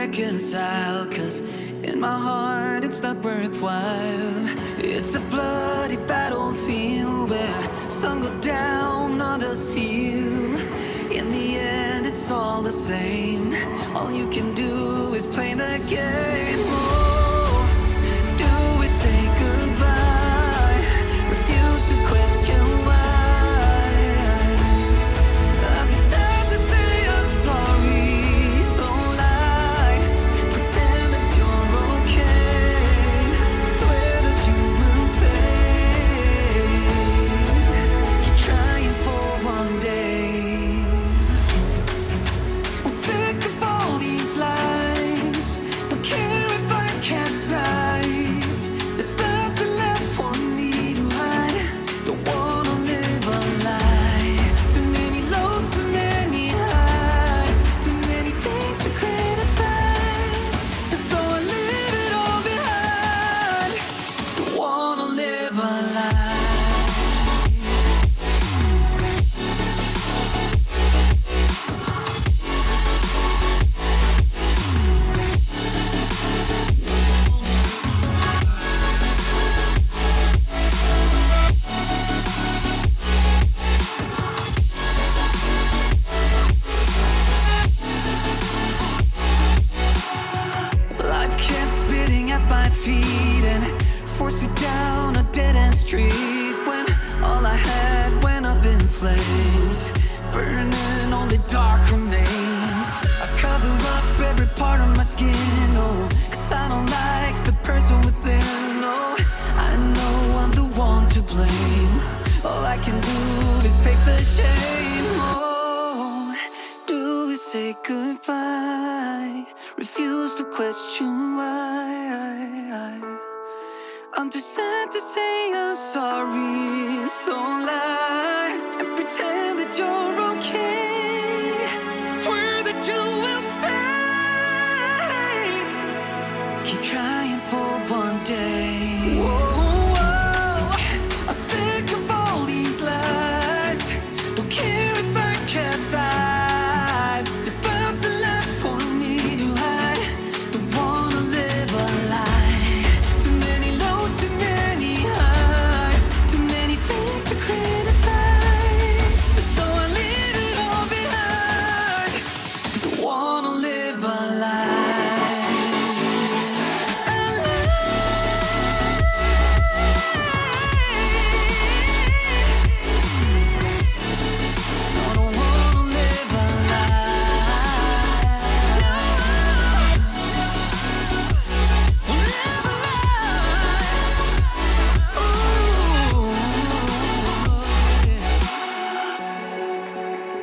reconcile, 'cause in my heart it's not worthwhile. It's a bloody battlefield where some go down, others heal. In the end it's all the same. All you can do is play the game. Oh, do we say goodbye? Refuse to question why. I've decided to say I'm sorry, so lie. Pretend that you're okay. Swear that you will stay. Keep trying for one day. I'm sick of all these lies. Don't care if I capsize. There's nothing left for me to hide. Don't wanna live a lie. Too many lows, too many highs. Too many things to criticize. And so I leave it all behind. Don't wanna live a lie. Life kept spitting at my feet and forced me down a dead-end street when all I had went up in flames, burning only dark remains. I cover up every part of my skin, oh, 'cause I don't like the person within, oh. I know I'm the one to blame. All I can do is take the shame, oh. Do we say goodbye? Refuse to question why. I'm too sad to say I'm sorry, so lie and pretend that you're okay. Swear that you will stay. Keep trying for one day. Whoa, I'm sick of all these lies. Don't care if I capsize. There's nothing left for me to hide. Don't wanna live a lie. Too many lows, too many highs. Too many things to criticize. So I leave it all behind. Don't wanna live a lie. A lie. I don't wanna live a lie. Live a lie. Ooh.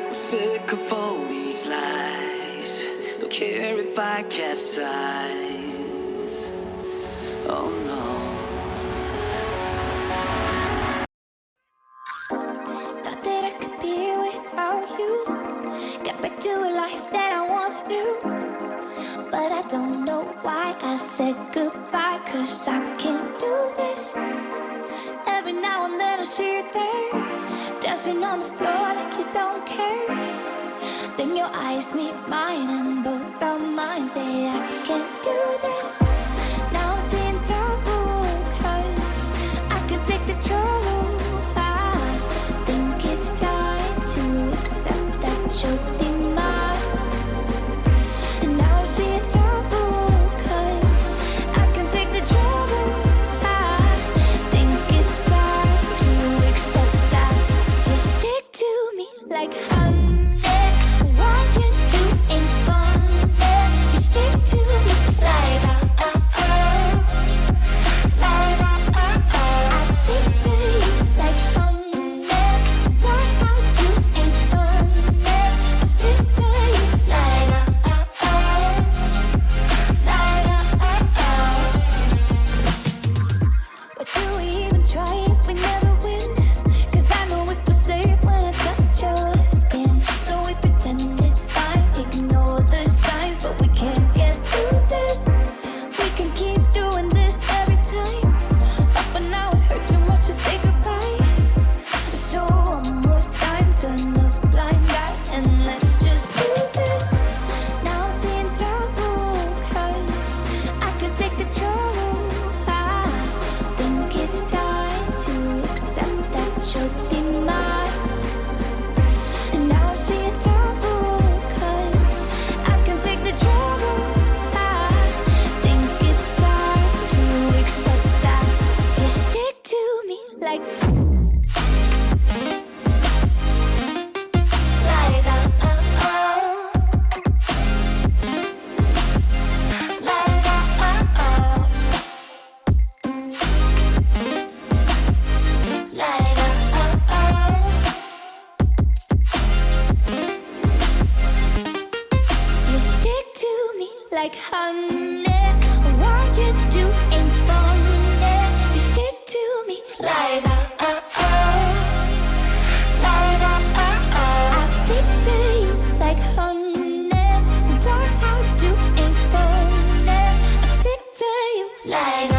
I'm sick of all these lies. Don't care if I capsize. Oh no. Thought that I could be without you. Get back to a life that I once knew. But I don't know why I said goodbye, 'cause I can't do this. Every now and then I see you there, dancing on the floor like you don't care. Then your eyes meet mine and both our minds say I can't do this. Now I'm seeing double, 'cause I can take the trouble. I think it's time to accept that you'll be mine. And now I'm seeing double, 'cause I can take the trouble. I think it's time to accept that you stick to me like honey. What you do ain't fun. You stick to me like that. like honey. What you do ain't funny. You stick to me like like I stick to you like honey. What I do ain't funny. I stick to you like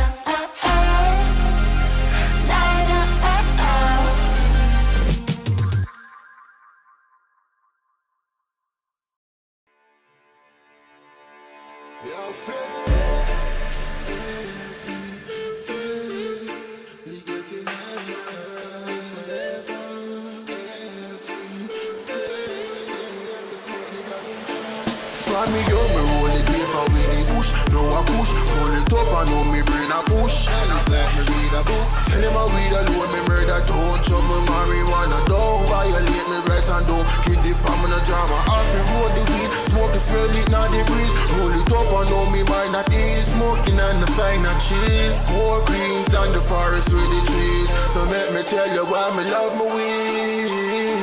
Find me up, me roll the paper with the bush. No I push, roll it up, I know me brain a push. Let me read a book. Tell him I read alone, me murder. Don't chop me marijuana, don't violate me rights and don't kill the family drama. Off the road the weed, smoke it, smell it, not the breeze. Roll it up, I know me mind that is smoking and the finer cheese. More greens than the forest with the trees. So let me tell you why me love me weed.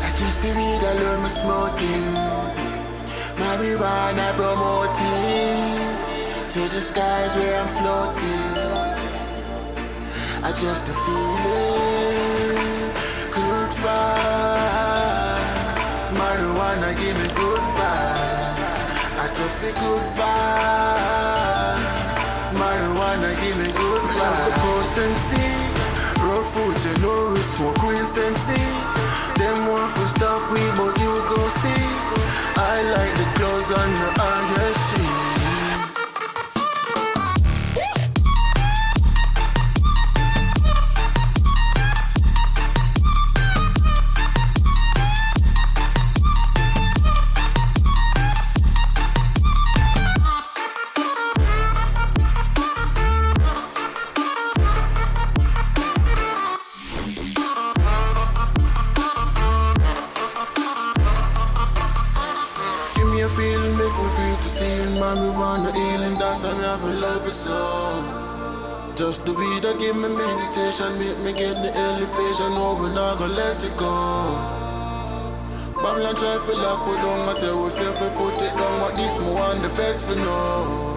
I just the weed, I learn me smoking. Marijuana promoting to the skies where I'm floating. I just a feeling good vibes. Marijuana give me good vibes. I just a good vibes. Marijuana give me good vibes. The potency, raw food, you know we smoke real sensei. Them want to stop we, but you go see. I like the clothes on your ISC. Marijuana healing, that's how I feel love it so. Just the weed that give me meditation, make me get the elevation. No, we're not gonna let it go. Babylon try to lock we down, I tell yourself we put it down. What this more on the feds for no.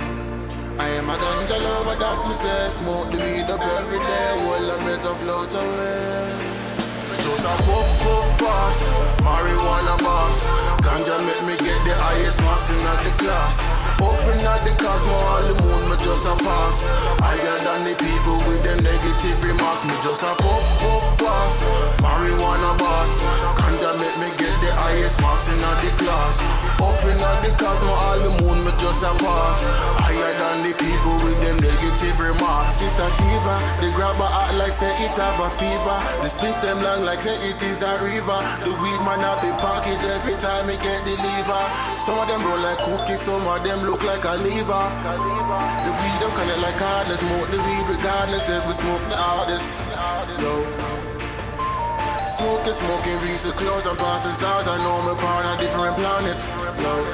I am a ganja lover that me say, smoke the weed up every day, while the meds a float away. Just a puff puff pass, marijuana boss. Ganja make me get the highest marks in the class. Open at the cosmo, all the moon, me just a pass. Higher than the people with them negative remarks. Me just a puff puff pass, marijuana boss. Ganja make me get the highest marks in the class. Open at the cosmo, all the moon, me just a pass. Higher than the people with them negative remarks. Sister Tiva, the grabber act like say it have a fever. The split them long like say it is a river. The weed man have the package every time it get deliver. Some of them roll like cookies, some of them look like a lever. The weed them connect like hard, let's smoke the weed regardless if we smoke the hardest. Yo. Smoking, reach the close and past the stars. I know me part a different planet. Yo.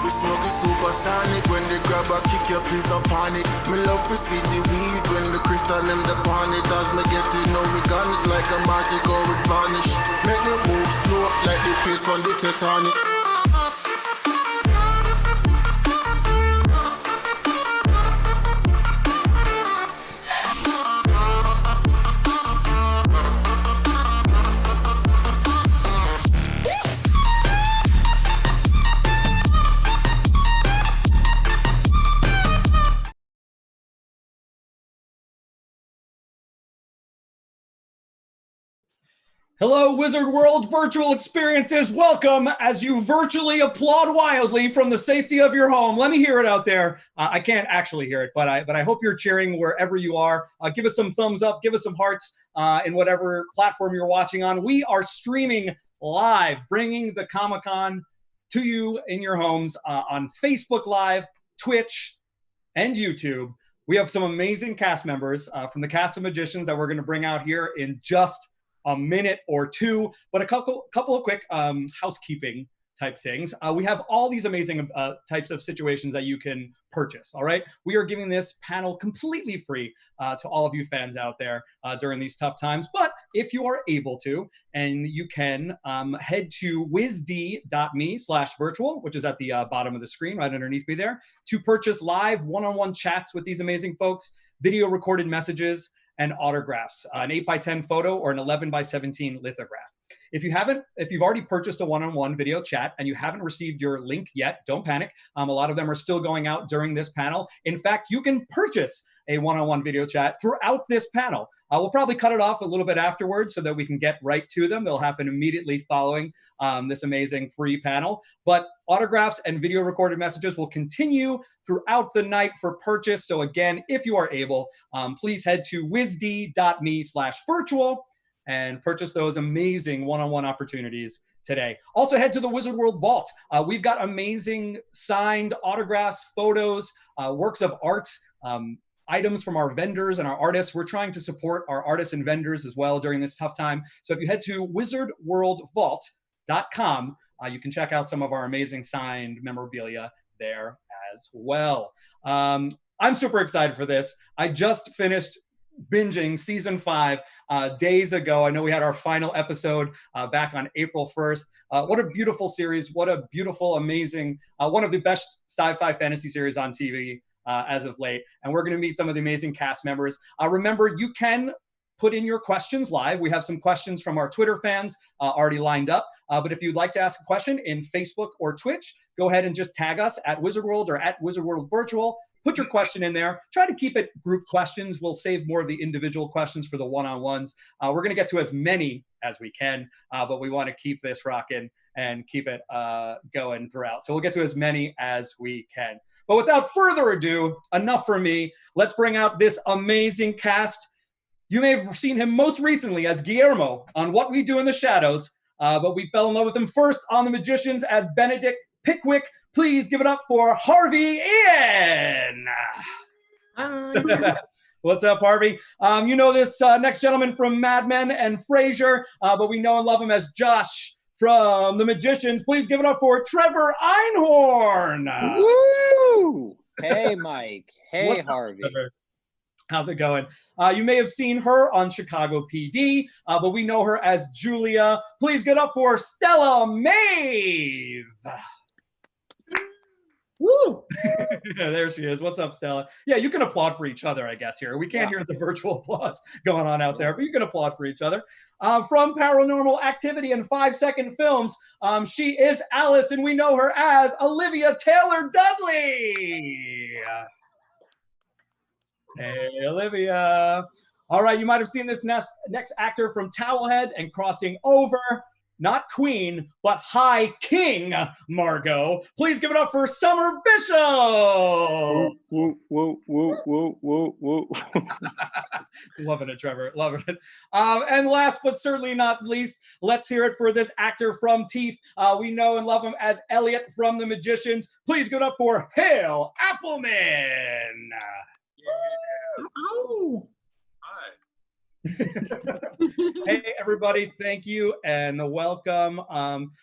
We smoking supersonic. When they grab a kick you, please don't panic. Me love to see the weed when the crystal them the pan it. As me get it, know we gun is like a magic or it vanish. Make me move slow like the pace on the Titanic. Hello, Wizard World virtual experiences. Welcome as you virtually applaud wildly from the safety of your home. Let me hear it out there. I can't actually hear it, but I hope you're cheering wherever you are. Give us some thumbs up, give us some hearts in whatever platform you're watching on. We are streaming live, bringing the Comic-Con to you in your homes on Facebook Live, Twitch, and YouTube. We have some amazing cast members from the cast of magicians that we're going to bring out here in just a minute or two, but a couple of quick housekeeping type things. We have all these amazing types of situations that you can purchase, all right? We are giving this panel completely free to all of you fans out there during these tough times, but if you are able to, and you can head to wizd.me/virtual, which is at the bottom of the screen right underneath me there, to purchase live one-on-one chats with these amazing folks, video recorded messages, and autographs, an 8x10 photo or an 11x17 lithograph. If you've already purchased a one-on-one video chat and you haven't received your link yet, don't panic. A lot of them are still going out during this panel. In fact, you can purchase a one-on-one video chat throughout this panel. We'll probably cut it off a little bit afterwards so that we can get right to them. They'll happen immediately following this amazing free panel. But autographs and video recorded messages will continue throughout the night for purchase. So again, if you are able, please head to wizd.me/virtual and purchase those amazing one-on-one opportunities today. Also head to the Wizard World Vault. We've got amazing signed autographs, photos, works of art, items from our vendors and our artists. We're trying to support our artists and vendors as well during this tough time. So if you head to wizardworldvault.com, you can check out some of our amazing signed memorabilia there as well. I'm super excited for this. I just finished binging season 5 days ago. I know we had our final episode back on April 1st. What a beautiful series. What a beautiful, amazing, one of the best sci-fi fantasy series on TV as of late. And we're going to meet some of the amazing cast members. Remember, you can put in your questions live. We have some questions from our Twitter fans already lined up. But if you'd like to ask a question in Facebook or Twitch, go ahead and just tag us at Wizard World or at Wizard World Virtual. Put your question in there. Try to keep it group questions. We'll save more of the individual questions for the one-on-ones. We're going to get to as many as we can, but we want to keep this rocking and keep it going throughout. So we'll get to as many as we can. But without further ado, enough from me. Let's bring out this amazing cast. You may have seen him most recently as Guillermo on What We Do in the Shadows, but we fell in love with him first on The Magicians as Benedict Pickwick. Please give it up for Harvey Ian. What's up, Harvey? You know this next gentleman from Mad Men and Frasier, but we know and love him as Josh from The Magicians. Please give it up for Trevor Einhorn. Woo! Hey, Mike. Hey, Harvey. Trevor? How's it going? You may have seen her on Chicago PD, but we know her as Julia. Please get up for Stella Maeve. Woo! There she is. What's up, Stella? Yeah, you can applaud for each other, I guess, here. We can't hear the virtual applause going on out there, but you can applaud for each other. From Paranormal Activity and 5-Second Films, she is Alice, and we know her as Olivia Taylor-Dudley. Hey, Olivia. All right, you might have seen this next actor from Towelhead and Crossing Over. Not Queen, but High King Margot. Please give it up for Summer Bishop. Whoa, whoa, whoa, whoa, whoa, whoa. Loving it, Trevor. Loving it. And last but certainly not least, let's hear it for this actor from Teeth. We know and love him as Elliot from The Magicians. Please give it up for Hale Appleman. Yeah. Oh. Hi. Hey, everybody. Thank you and welcome.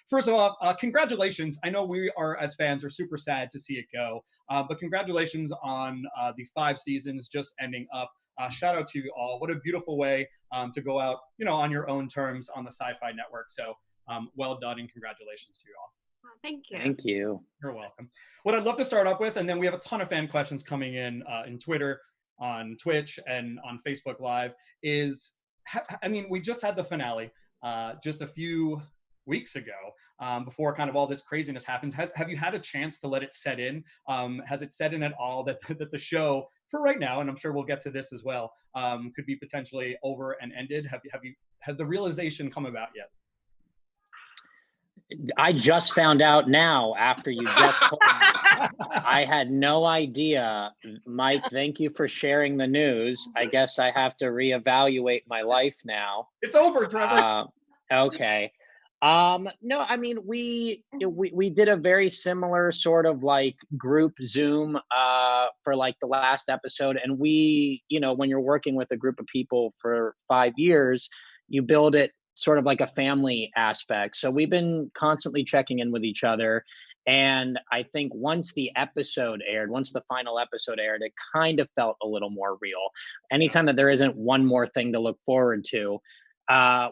First of all, congratulations. I know we are, as fans, are super sad to see it go, but congratulations on the 5 seasons just ending up. Shout out to you all. What a beautiful way to go out, on your own terms on the Sci-Fi Network. So well done and congratulations to you all. Thank you. Thank you. You're welcome. What I'd love to start up with, and then we have a ton of fan questions coming in Twitter, on Twitch, and on Facebook Live, is, we just had the finale just a few weeks ago before kind of all this craziness happens. Have you had a chance to let it set in? Has it set in at all that the show, for right now, and I'm sure we'll get to this as well, could be potentially over and ended? Had the realization come about yet? I just found out now after you just told me. I had no idea. Mike, thank you for sharing the news. I guess I have to reevaluate my life now. It's over, Trevor. Okay. No, we did a very similar sort of like group Zoom for like the last episode. And we, when you're working with a group of people for 5 years, you build it sort of like a family aspect. So we've been constantly checking in with each other. And I think once the final episode aired, it kind of felt a little more real. Anytime that there isn't one more thing to look forward to,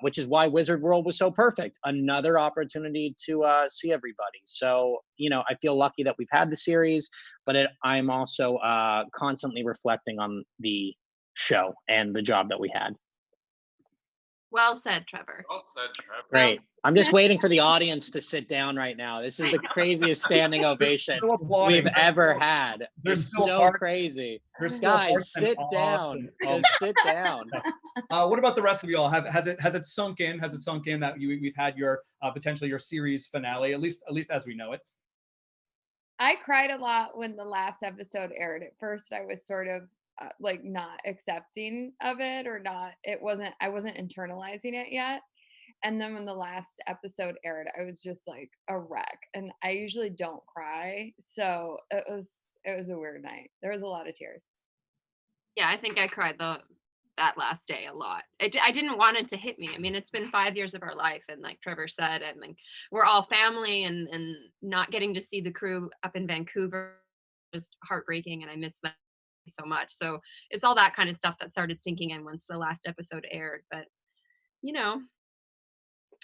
which is why Wizard World was so perfect. Another opportunity to see everybody. So, I feel lucky that we've had the series, but I'm also constantly reflecting on the show and the job that we had. Well said, Trevor. Well said, Trevor. Great. I'm just waiting for the audience to sit down right now. This is the craziest standing ovation we've ever had. It's so crazy. Guys, sit down. Just sit down. What about the rest of y'all? Has it sunk in? Has it sunk in that we've had your potentially your series finale, at least as we know it? I cried a lot when the last episode aired. At first, I was sort of like not accepting of it, or not. I wasn't internalizing it yet. And then when the last episode aired, I was just like a wreck. And I usually don't cry, so it was a weird night. There was a lot of tears. Yeah, I think I cried that last day a lot. I didn't want it to hit me. I mean, it's been 5 years of our life, and like Trevor said, and like we're all family, and not getting to see the crew up in Vancouver was heartbreaking, and I miss them so much. So it's all that kind of stuff that started sinking in once the last episode aired. But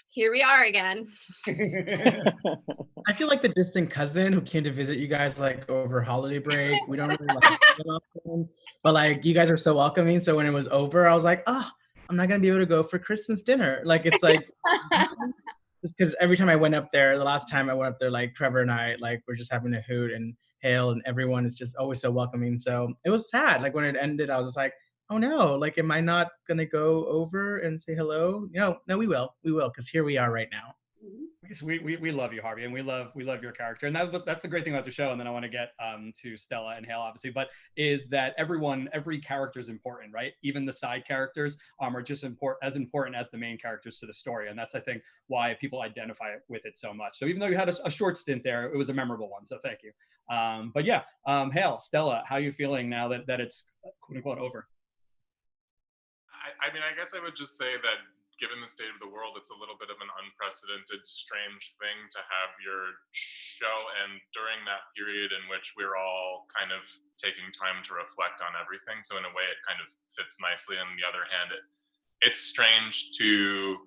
here we are again. I feel like the distant cousin who came to visit you guys like over holiday break. We don't really like see them often, but like you guys are so welcoming. So when it was over, I was like, I'm not gonna be able to go for Christmas dinner. Like it's like just because every time I went up there, the last time I went up there, like Trevor and I, like we're just having a hoot and hail, and everyone is just always so welcoming. So it was sad. Like when it ended, I was just like, oh no, like am I not gonna go over and say hello? No, we will, because here we are right now. We love you, Harvey, and we love your character, and that's the great thing about the show. And then I want to get to Stella and Hale, obviously, but is that every character is important, right? Even the side characters are just as important as the main characters to the story, and that's I think why people identify with it so much. So even though you had a short stint there, it was a memorable one. So thank you. But yeah, Hale, Stella, how are you feeling now that it's quote unquote over? I mean, I guess I would just say that given the state of the world, it's a little bit of an unprecedented, strange thing to have your show end during that period in which we're all kind of taking time to reflect on everything. So in a way, it kind of fits nicely. On the other hand, it's strange to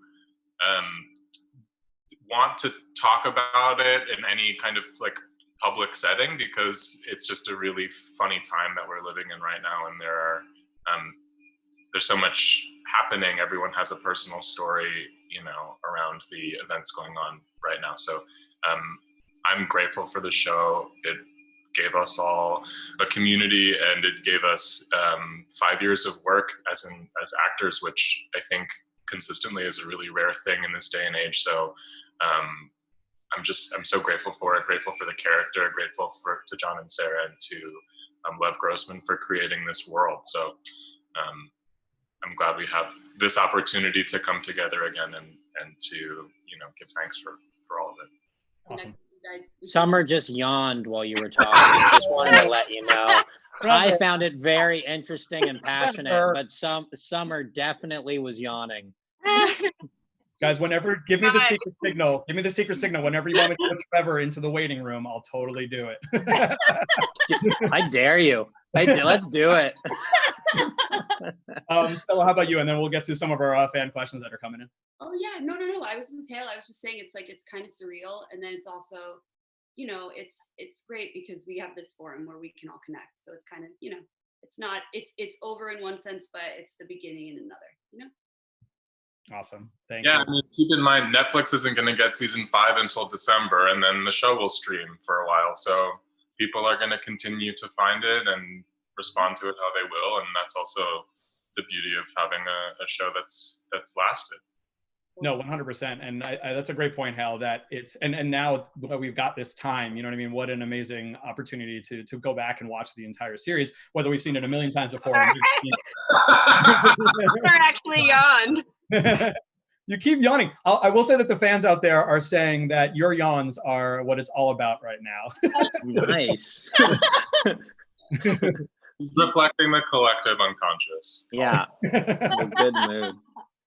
want to talk about it in any kind of like public setting, because it's just a really funny time that we're living in right now, and there's so much happening. Everyone has a personal story, around the events going on right now. So I'm grateful for the show. It gave us all a community, and it gave us 5 years of work as actors, which I think consistently is a really rare thing in this day and age. So I'm so grateful for it, grateful for the character, grateful to John and Sarah, and to Lev Grossman for creating this world. So I'm glad we have this opportunity to come together again and to give thanks for all of it. Awesome. Summer just yawned while you were talking. Just wanted to let you know. I found it very interesting and passionate, but Summer definitely was yawning. Guys, give me the secret signal. Give me the secret signal. Whenever you want me to put Trevor into the waiting room, I'll totally do it. I dare you. Let's do it. Stella, how about you? And then we'll get to some of our fan questions that are coming in. Oh yeah, no. I was with Hale. I was just saying it's kind of surreal, and then it's also, it's great because we have this forum where we can all connect. So it's kind of, it's over in one sense, but it's the beginning in another. Awesome. Thank you. Yeah, I mean, keep in mind, Netflix isn't going to get season 5 until December, and then the show will stream for a while. So people are going to continue to find it and respond to it how they will, and that's also the beauty of having a show that's lasted. No, 100%, and that's a great point, Hal. That it's and now we've got this time. You know what I mean? What an amazing opportunity to go back and watch the entire series, whether we've seen it a million times before. They're actually yawned. You keep yawning. I will say that the fans out there are saying that your yawns are what it's all about right now. Nice. Reflecting the collective unconscious. Yeah. A good mood.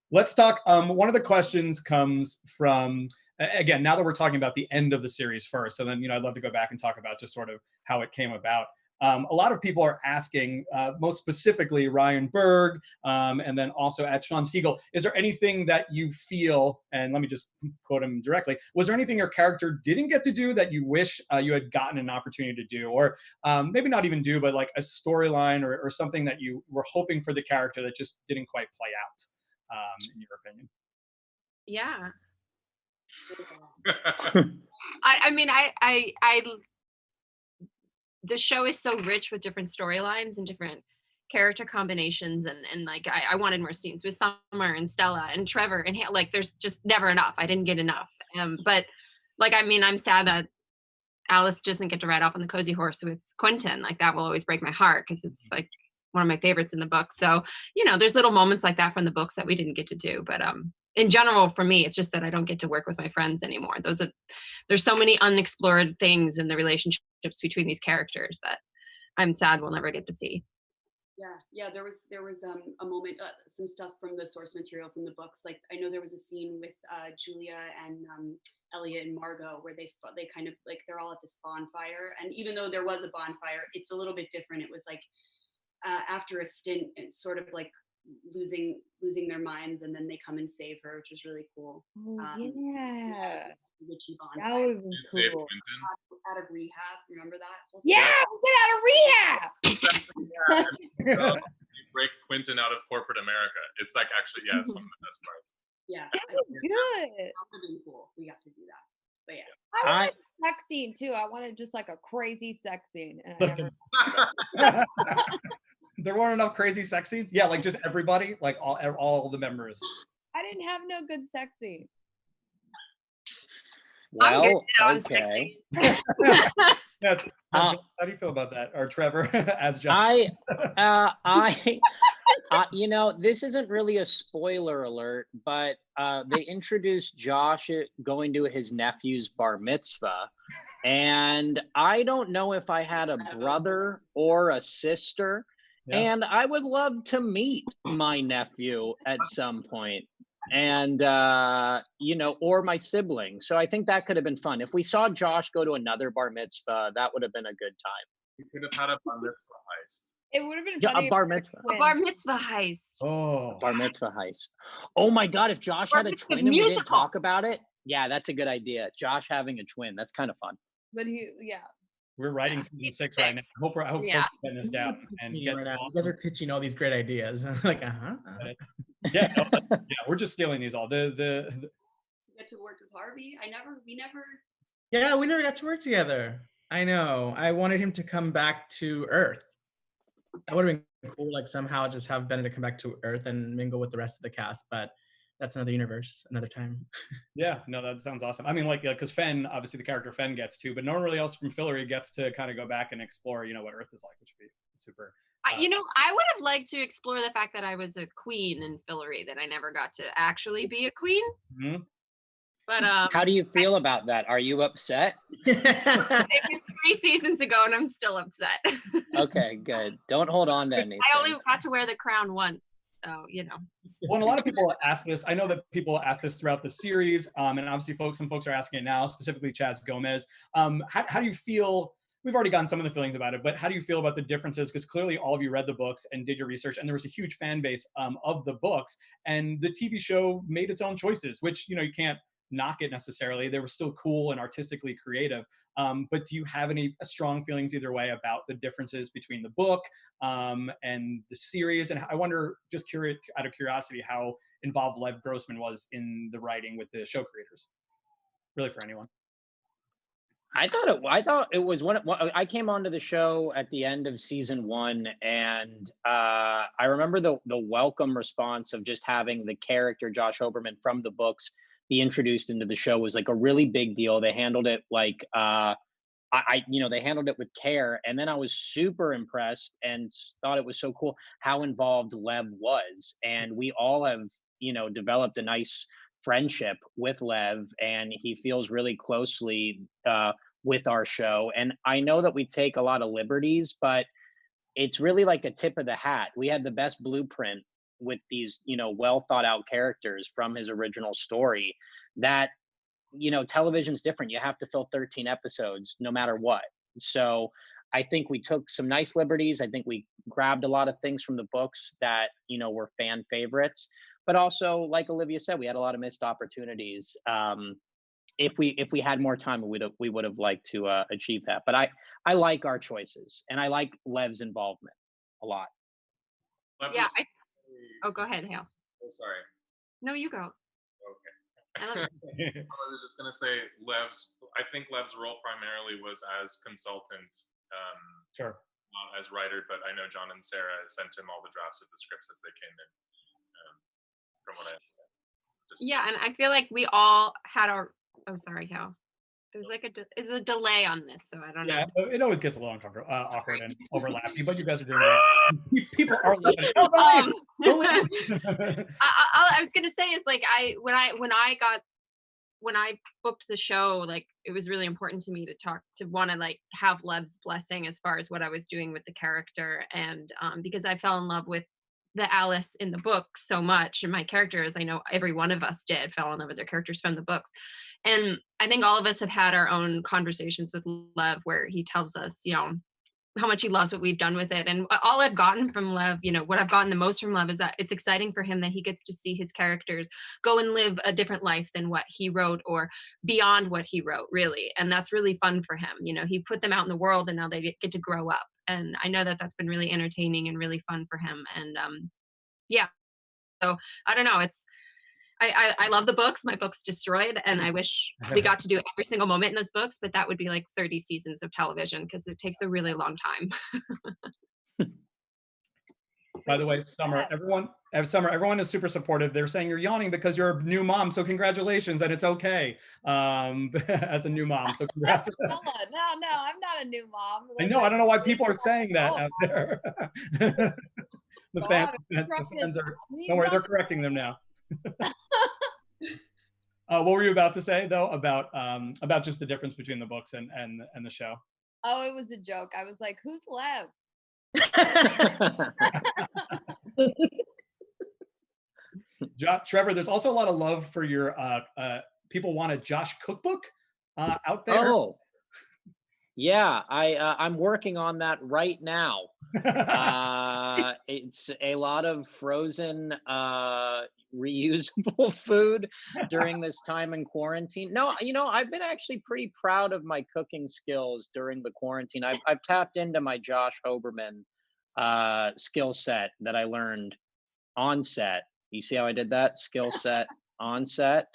Let's talk. One of the questions comes from, again, now that we're talking about the end of the series first, so then, I'd love to go back and talk about just sort of how it came about. A lot of people are asking, most specifically Ryan Berg, and then also at Sean Siegel, is there anything that you feel, and let me just quote him directly, was there anything your character didn't get to do that you wish you had gotten an opportunity to do? Or maybe not even do, but like a storyline or something that you were hoping for the character that just didn't quite play out, in your opinion? Yeah. I mean, I the show is so rich with different storylines and different character combinations, and like I wanted more scenes with Summer and Stella and Trevor and like there's just never enough. I didn't get enough. But like, I mean, I'm sad that Alice doesn't get to ride off on the cozy horse with Quentin. Like that will always break my heart because it's like one of my favorites in the book. So, you know, there's little moments like that from the books that we didn't get to do. But in general, for me, it's just that I don't get to work with my friends anymore. There's so many unexplored things in the relationships between these characters that I'm sad we'll never get to see. Yeah. There was a moment, some stuff from the source material from the books. Like I know there was a scene with Julia and Elliot and Margot where they kind of like they're all at this bonfire, and even though there was a bonfire, it's a little bit different. It was like after a stint, it's sort of like losing their minds, and then they come and save her, which was really cool. Yeah. Witchy That bonfire. would have been Save cool. Quentin. Out of rehab, remember that? Whole Yeah, thing? get out of rehab. You break Quentin out of corporate America. It's like actually, yeah, it's one of the best parts. Yeah, That was good. that would have been cool. We got to do that. But yeah. I wanted a sex scene too. I wanted just like a crazy sex scene. And I never... There weren't enough crazy sex scenes. Yeah, like just everybody, like all the members. I didn't have no good sex scene. I'm Well, good on sex okay. scene. Yeah, how do you feel about that? Or Trevor as Josh? You know, this isn't really a spoiler alert, but they introduced Josh going to his nephew's bar mitzvah. And I don't know if I had a brother or a sister. Yeah. And I would love to meet my nephew at some point. And, you know, or my sibling. So I think that could have been fun. If we saw Josh go to another bar mitzvah, that would have been a good time. We could have had a bar mitzvah heist. It would have been Yeah, funny. a bar mitzvah. A bar mitzvah heist. Oh, Bar mitzvah heist. Oh my God, if Josh Bar had a mitzvah twin and we didn't musical. talk about it, yeah, that's a good idea. Josh having a twin, that's kind of fun. But yeah. we're writing season 6 right now. I hope Yeah. folks are getting this down and get Right now. You guys are pitching all these great ideas. I'm like, Yeah, we're just stealing these all. The Get to work with Harvey. We never. Yeah, we never got to work together. I know. I wanted him to come back to Earth. That would have been cool, like somehow just have Benedict come back to Earth and mingle with the rest of the cast, but that's another universe, another time. Yeah, no, that sounds awesome. I mean, like, because Fenn, obviously the character Fenn gets to, but no one really else from Fillory gets to kind of go back and explore, you know, what Earth is like, which would be super. You know, I would have liked to explore the fact that I was a queen in Fillory, that I never got to actually be a queen. Mhm. But How do you feel about that? Are you upset? it was 3 seasons ago and I'm still upset. Okay, good. Don't hold on to anything. I only got to wear the crown once. So, you know. Well, and a lot of people ask this. I know that people ask this throughout the series, and obviously some folks are asking it now, specifically Chaz Gomez. How do you feel? We've already gotten some of the feelings about it, but how do you feel about the differences? Because clearly all of you read the books and did your research, and there was a huge fan base of the books, and the TV show made its own choices, which, you know, you can't knock it necessarily. They were still cool and artistically creative. But do you have any strong feelings either way about the differences between the book and the series? And I wonder, just out of curiosity, how involved Lev Grossman was in the writing with the show creators, really for anyone. I thought it was I came onto the show at the end of season 1, and I remember the welcome response of just having the character Josh Oberman from the books be introduced into the show was like a really big deal. They handled it like they handled it with care, and then I was super impressed and thought it was so cool how involved Lev was, and we all have, you know, developed a nice friendship with Lev, and he feels really closely with our show. And I know that we take a lot of liberties, but it's really like a tip of the hat. We had the best blueprint with these, you know, well thought out characters from his original story that, you know, television's different. You have to fill 13 episodes no matter what. So I think we took some nice liberties. I think we grabbed a lot of things from the books that, were fan favorites, but also, like Olivia said, we had a lot of missed opportunities. If we had more time, we would have liked to achieve that. But I like our choices, and I like Lev's involvement a lot. Yeah. Oh, go ahead, Hale. Oh, sorry. No, you go. Okay. I love it. I was just gonna say I think Lev's role primarily was as consultant, Sure. not as writer, but I know John and Sarah sent him all the drafts of the scripts as they came in, from what I understand. Yeah, and I feel like we all had our. Oh, sorry, Hal. There's like is a delay on this, so I don't know. Yeah, it always gets a little uncomfortable, awkward and overlapping, but you guys are doing great. People are loving it. No, don't leave. Don't leave. I was gonna say is like when I booked the show, like it was really important to me to want to like have Lev's blessing as far as what I was doing with the character, and because I fell in love with the Alice in the book so much, and my characters, I know every one of us fell in love with their characters from the books, and I think all of us have had our own conversations with Lev where he tells us, how much he loves what we've done with it. And all I've gotten from Lev, what I've gotten the most from Lev is that it's exciting for him that he gets to see his characters go and live a different life than what he wrote or beyond what he wrote, really. And that's really fun for him. He put them out in the world and now they get to grow up. And I know that that's been really entertaining and really fun for him. And yeah, so I don't know. I love the books. My book's destroyed, and I wish we got to do every single moment in those books, but that would be like 30 seasons of television because it takes a really long time. By the way, Summer, everyone is super supportive. They're saying you're yawning because you're a new mom, so congratulations, and it's okay as a new mom. So congrats. No, I'm not a new mom. I know. I don't know why people are saying that out there. The fans are. Don't worry, they're correcting them now. What were you about to say though about just the difference between the books and the show? Oh, it was a joke. I was like, "Who's Lev?" Trevor, there's also a lot of love for your people want a Josh cookbook out there. Oh, yeah, I'm working on that right now. It's a lot of frozen reusable food during this time in quarantine. No, I've been actually pretty proud of my cooking skills during the quarantine. I've tapped into my Josh Hoberman skill set that I learned on set. You see how I did that? Skill set on set.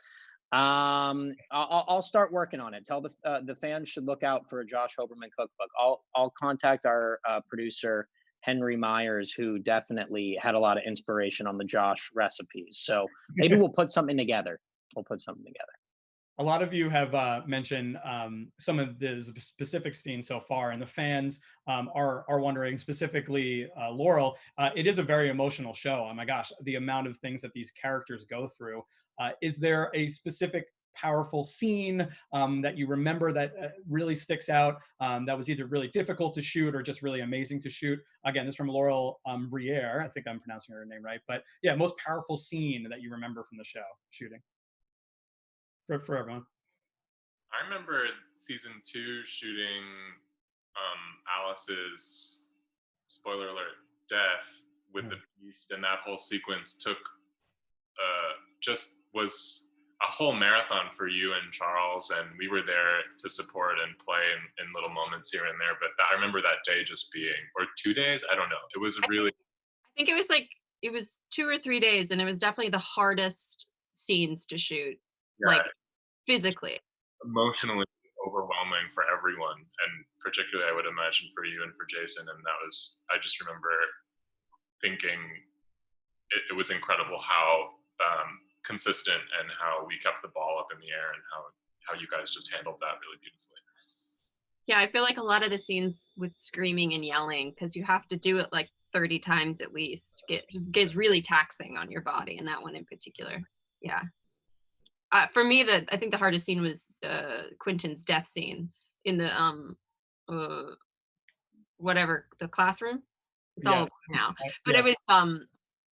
I'll start working on it. Tell the fans should look out for a Josh Hoberman cookbook. I'll contact our producer Henry Myers, who definitely had a lot of inspiration on the Josh recipes. So maybe we'll put something together. A lot of you have mentioned some of the specific scenes so far, and the fans are wondering, specifically Laurel. It is a very emotional show. Oh my gosh, the amount of things that these characters go through. Is there a specific powerful scene that you remember that really sticks out, that was either really difficult to shoot or just really amazing to shoot? Again, this is from Laurel Briere. I think I'm pronouncing her name right. But yeah, most powerful scene that you remember from the show shooting for everyone. I remember season 2 shooting Alice's, spoiler alert, death with the beast, and that whole sequence took just was a whole marathon for you and Charles, and we were there to support and play in little moments here and there. But I remember that day just being, or 2 days, I don't know. It was really. I think it was 2 or 3 days, and it was definitely the hardest scenes to shoot, like physically. Emotionally overwhelming for everyone, and particularly I would imagine for you and for Jason. And I just remember thinking it was incredible how consistent and how we kept the ball up in the air, and how you guys just handled that really beautifully. Yeah, I feel like a lot of the scenes with screaming and yelling, because you have to do it like 30 times at least, gets really taxing on your body, and that one in particular. Yeah. For me, I think the hardest scene was Quentin's death scene in the whatever, the classroom. It's all over now, but it was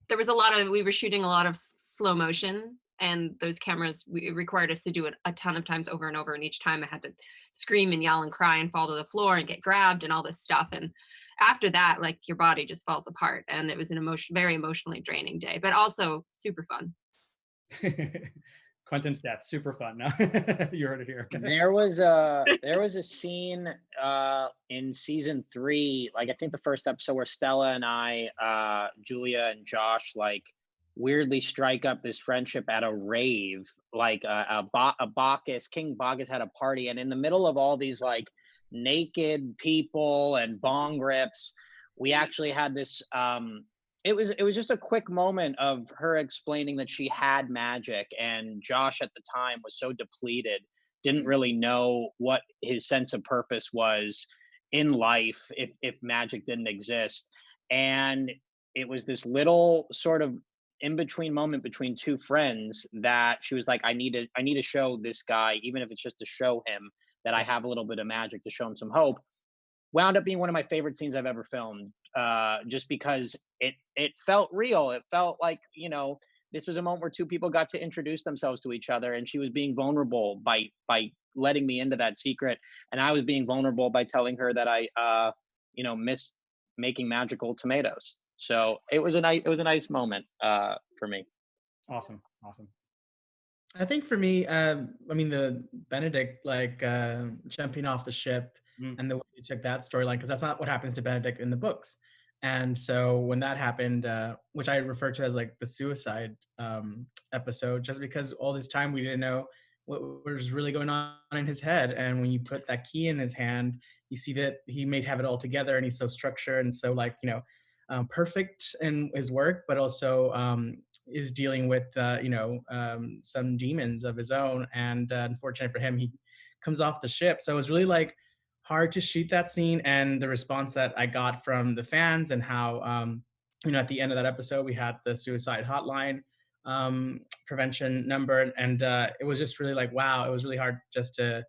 there was we were shooting a lot of slow motion and those cameras required us to do it a ton of times over and over. And each time I had to scream and yell and cry and fall to the floor and get grabbed and all this stuff. And after that, like your body just falls apart. And it was an very emotionally draining day, but also super fun. Quentin's death, super fun. No, you heard it here. There was a scene in season 3, like I think the first episode, where Stella and I, Julia and Josh, like weirdly strike up this friendship at a rave, like King Bacchus had a party, and in the middle of all these like naked people and bong rips, we actually had this it was just a quick moment of her explaining that she had magic, and Josh at the time was so depleted, didn't really know what his sense of purpose was in life if magic didn't exist. And it was this little sort of in between moment between two friends that she was like, I need to show this guy, even if it's just to show him that I have a little bit of magic, to show him some hope. Wound up being one of my favorite scenes I've ever filmed, just because it felt real. It felt like, you know, this was a moment where two people got to introduce themselves to each other, and she was being vulnerable by letting me into that secret, and I was being vulnerable by telling her that I miss making magical tomatoes. So it was a nice moment for me. Awesome. I think for me, I mean, the Benedict jumping off the ship and the way you took that storyline, because that's not what happens to Benedict in the books. And so when that happened, which I refer to as like the suicide episode, just because all this time we didn't know what was really going on in his head. And when you put that key in his hand, you see that he may have it all together, and he's so structured and so perfect in his work, but also is dealing with some demons of his own. And unfortunately for him, he comes off the ship. So it was really like hard to shoot that scene, and the response that I got from the fans, and how at the end of that episode we had the suicide hotline prevention number, and it was just really like, wow, it was really hard just to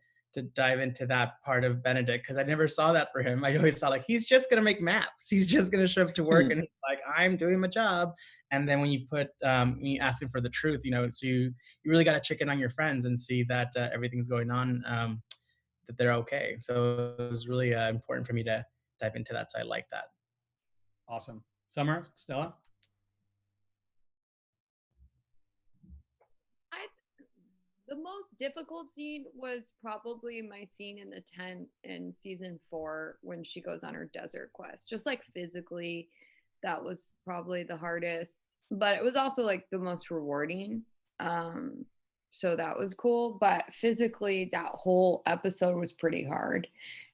dive into that part of Benedict, because I never saw that for him. I always saw like, he's just gonna make maps, he's just gonna show up to work and he's like, I'm doing my job. And then when you put when you ask him for the truth, so you really got to check in on your friends and see that everything's going on, that they're okay. So it was really important for me to dive into that. So I like that. Awesome. Summer, Stella? The most difficult scene was probably my scene in the tent in season 4 when she goes on her desert quest. Just like physically, that was probably the hardest, but it was also like the most rewarding. So that was cool. But physically, that whole episode was pretty hard.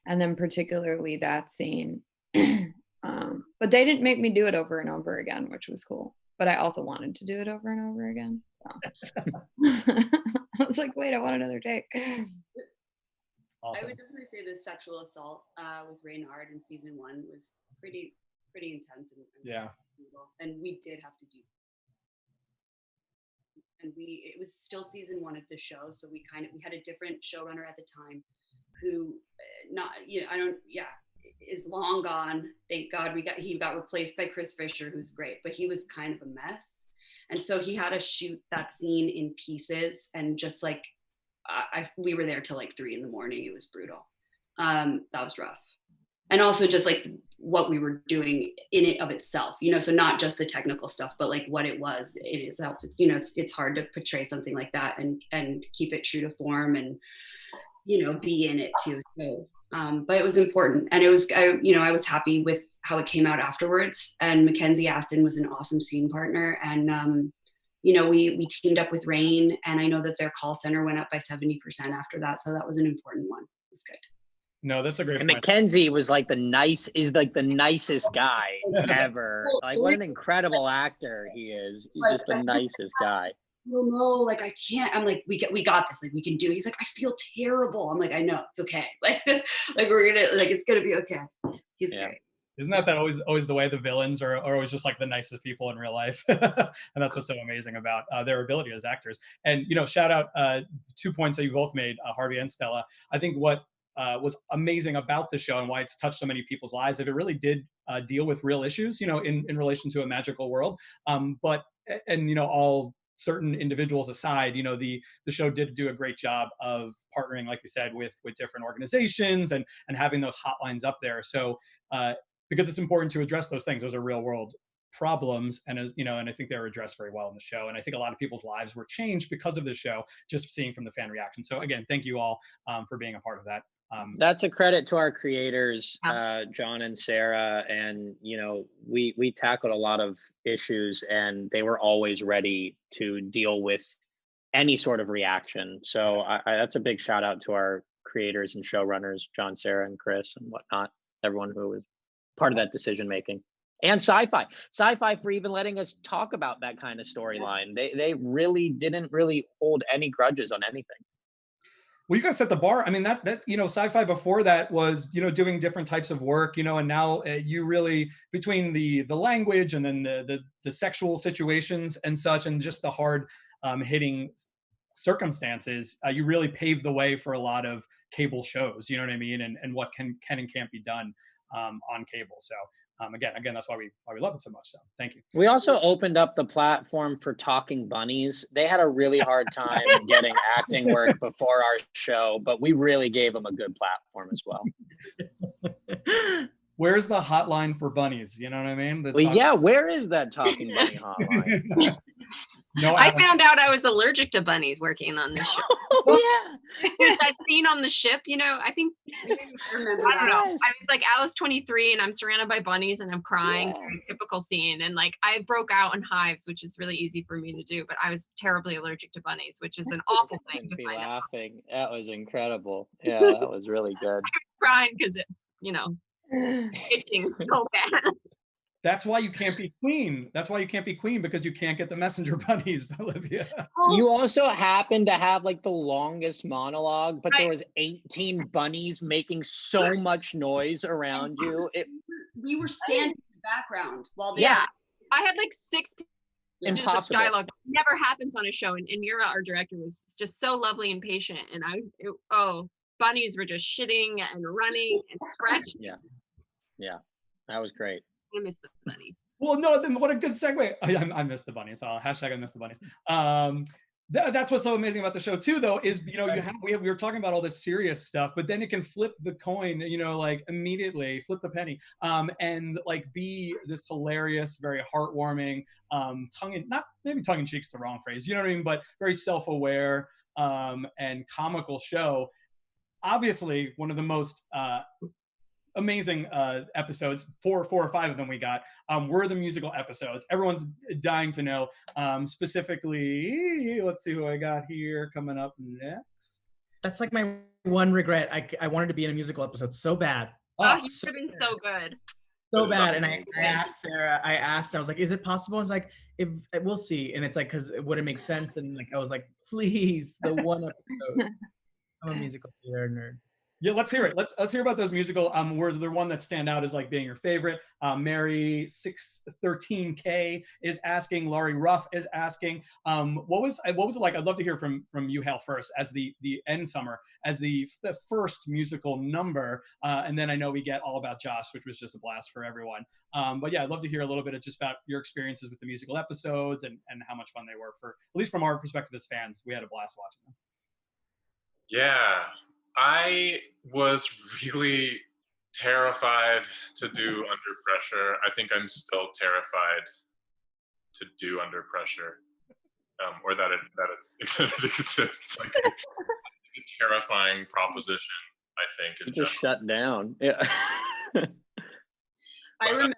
And then particularly that scene. But they didn't make me do it over and over again, which was cool. But I also wanted to do it over and over again. So. I was like, wait, I want another take. Awesome. I would definitely say the sexual assault with Reynard in season 1 was pretty intense and yeah. brutal. And we did have to do. And it was still season 1 of the show, so we had a different showrunner at the time, who is long gone. Thank God he got replaced by Chris Fisher, who's great, but he was kind of a mess. And so he had to shoot that scene in pieces, and just like we were there till like 3 a.m. It was brutal. That was rough. And also just like what we were doing in it of itself, so not just the technical stuff, but like what it was in itself. It's hard to portray something like that and keep it true to form and, be in it too. So, but it was important, and I was happy with how it came out afterwards. And Mackenzie Aston was an awesome scene partner, and we teamed up with Rain, and I know that their call center went up by 70% after that, so that was an important one. It was good. No, that's a great point. Mackenzie was like the nicest guy ever. Like, what an incredible actor he is. He's just the nicest guy. Like I can't. I'm like, we got this. Like, we can do it. He's like, I feel terrible. I'm like, I know, it's okay. Like we're gonna, like, it's gonna be okay. He's great. Isn't that always the way? The villains are always just like the nicest people in real life. And that's what's so amazing about their ability as actors. And, shout out 2 points that you both made, Harvey and Stella. I think what was amazing about the show and why it's touched so many people's lives, if it really did deal with real issues, in relation to a magical world. But all certain individuals aside, you know, the show did do a great job of partnering, like you said, with different organizations and having those hotlines up there. So because it's important to address those things, those are real world problems, and you know, and I think they were addressed very well in the show, and I think a lot of people's lives were changed because of the show, just seeing from the fan reaction. So again, thank you all for being a part of that. That's a credit to our creators, John and Sarah, and you know, we tackled a lot of issues, and they were always ready to deal with any sort of reaction. So that's a big shout out to our creators and showrunners, John, Sarah, and Chris, and whatnot, everyone who was part of that decision making. And sci-fi for even letting us talk about that kind of storyline. They really didn't really hold any grudges on anything. Well, you guys set the bar. I mean, that you know, sci-fi before that was, you know, doing different types of work, you know, and now you really, between the language and then the sexual situations and such, and just the hard hitting circumstances, you really paved the way for a lot of cable shows. You know what I mean? And what can and can't be done on cable. So again, that's why we love it so much. So thank you. We also opened up the platform for Talking Bunnies. They had a really hard time getting acting work before our show, but we really gave them a good platform as well. Where's the hotline for bunnies? You know what I mean? Well, yeah, where is that Talking Bunny hotline? No, I found out I was allergic to bunnies working on this show. Oh, yeah. There's that scene on the ship, you know, I think, I don't know. I was like Alice 23 and I'm surrounded by bunnies and I'm crying. Yeah. Very typical scene. And like, I broke out in hives, which is really easy for me to do, but I was terribly allergic to bunnies, which is an awful thing to find out. Laughing. That was incredible. Yeah, that was really good. I was crying because it, you know, itching so bad. That's why you can't be queen. That's why you can't be queen, because you can't get the messenger bunnies, Olivia. You also happen to have like the longest monologue, but there was 18 bunnies making so much noise around you. We were standing in the background while they I had like 6 pages of dialogue. It never happens on a show. And Mira, our director, was just so lovely and patient. And bunnies were just shitting and running and scratching. Yeah, that was great. I miss the bunnies. Well, no, then what a good segue. I miss the bunnies. So hashtag I miss the bunnies. That's what's so amazing about the show too, though, is, you know, we were talking about all this serious stuff, but then it can flip the coin, you know, like immediately flip the penny, and like be this hilarious, very heartwarming, tongue in cheek's the wrong phrase, you know what I mean, but very self-aware and comical show. Obviously, one of the most amazing episodes, 4 or 5 of them we got, were the musical episodes. Everyone's dying to know. Specifically, let's see who I got here coming up next. That's like my one regret. I wanted to be in a musical episode so bad. Oh, you should have been so good. So bad. And I asked Sarah, I was like, is it possible? I was like, if we'll see. And it's like, because it wouldn't make sense. And like, I was like, please, the one episode. I'm a musical theater nerd. Yeah, let's hear it. Let's hear about those musical. Where's the one that stand out as like being your favorite? Mary 613K is asking. Laurie Ruff is asking. What was it like? I'd love to hear from you, Hale, first as the end summer, as the first musical number, and then I know we get All About Josh, which was just a blast for everyone. But yeah, I'd love to hear a little bit of just about your experiences with the musical episodes and how much fun they were, for at least from our perspective as fans. We had a blast watching them. Yeah. I was really terrified to do Under Pressure. I think I'm still terrified to do Under Pressure, or that it exists. Like, it's a terrifying proposition, I think. You just shut down. Yeah. I remember.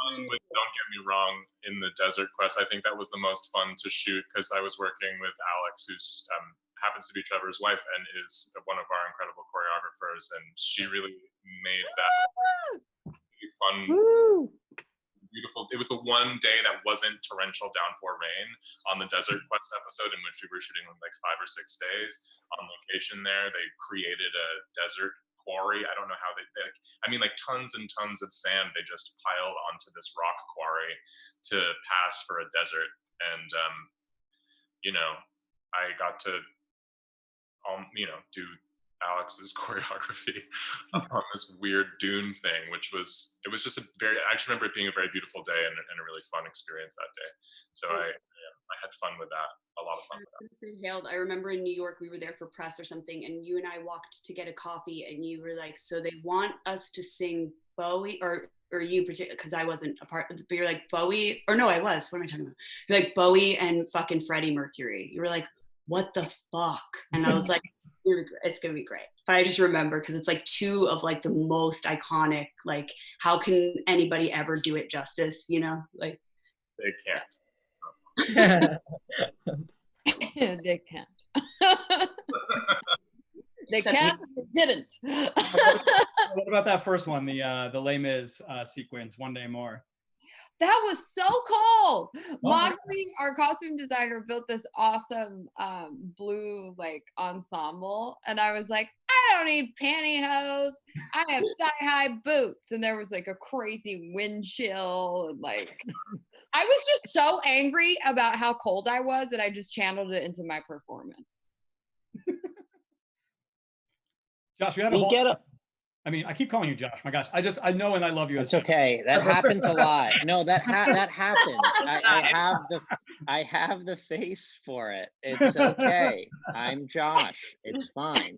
Don't get me wrong, in the Desert Quest, I think that was the most fun to shoot, because I was working with Alex, who's happens to be Trevor's wife and is one of our incredible choreographers, and she really made that really fun. Woo! Beautiful. It was the one day that wasn't torrential downpour rain on the Desert Quest episode, in which we were shooting like 5 or 6 days on location there. They created a desert quarry. I don't know how like tons and tons of sand they just piled onto this rock quarry to pass for a desert. And you know, I got to do Alex's choreography on this weird dune thing, I just remember it being a very beautiful day and a really fun experience that day. So I had fun with that, a lot of fun with that. Hailed, I remember in New York, we were there for press or something, and you and I walked to get a coffee, and you were like, so they want us to sing Bowie, or you particularly, because I wasn't a part, but you're like, Bowie, or no, I was, what am I talking about? You're like, Bowie and fucking Freddie Mercury. You were like, what the fuck? And I was like, it's gonna be great. But I just remember, because it's like two of like the most iconic, like, how can anybody ever do it justice, you know? Like, They can't. They can't. They can't. They didn't. What about that first one, the Les Mis sequence, One Day More? That was so cool. Oh. Moxley, our costume designer, built this awesome blue like ensemble, and I was like, I don't need pantyhose. I have thigh-high boots, and there was like a crazy wind chill, and like I was just so angry about how cold I was that I just channeled it into my performance. Josh, you had a whole. I mean, I keep calling you Josh. My gosh, I know and I love you. It's okay. That happens a lot. No, that happens. I have the face for it. It's okay. I'm Josh. It's fine.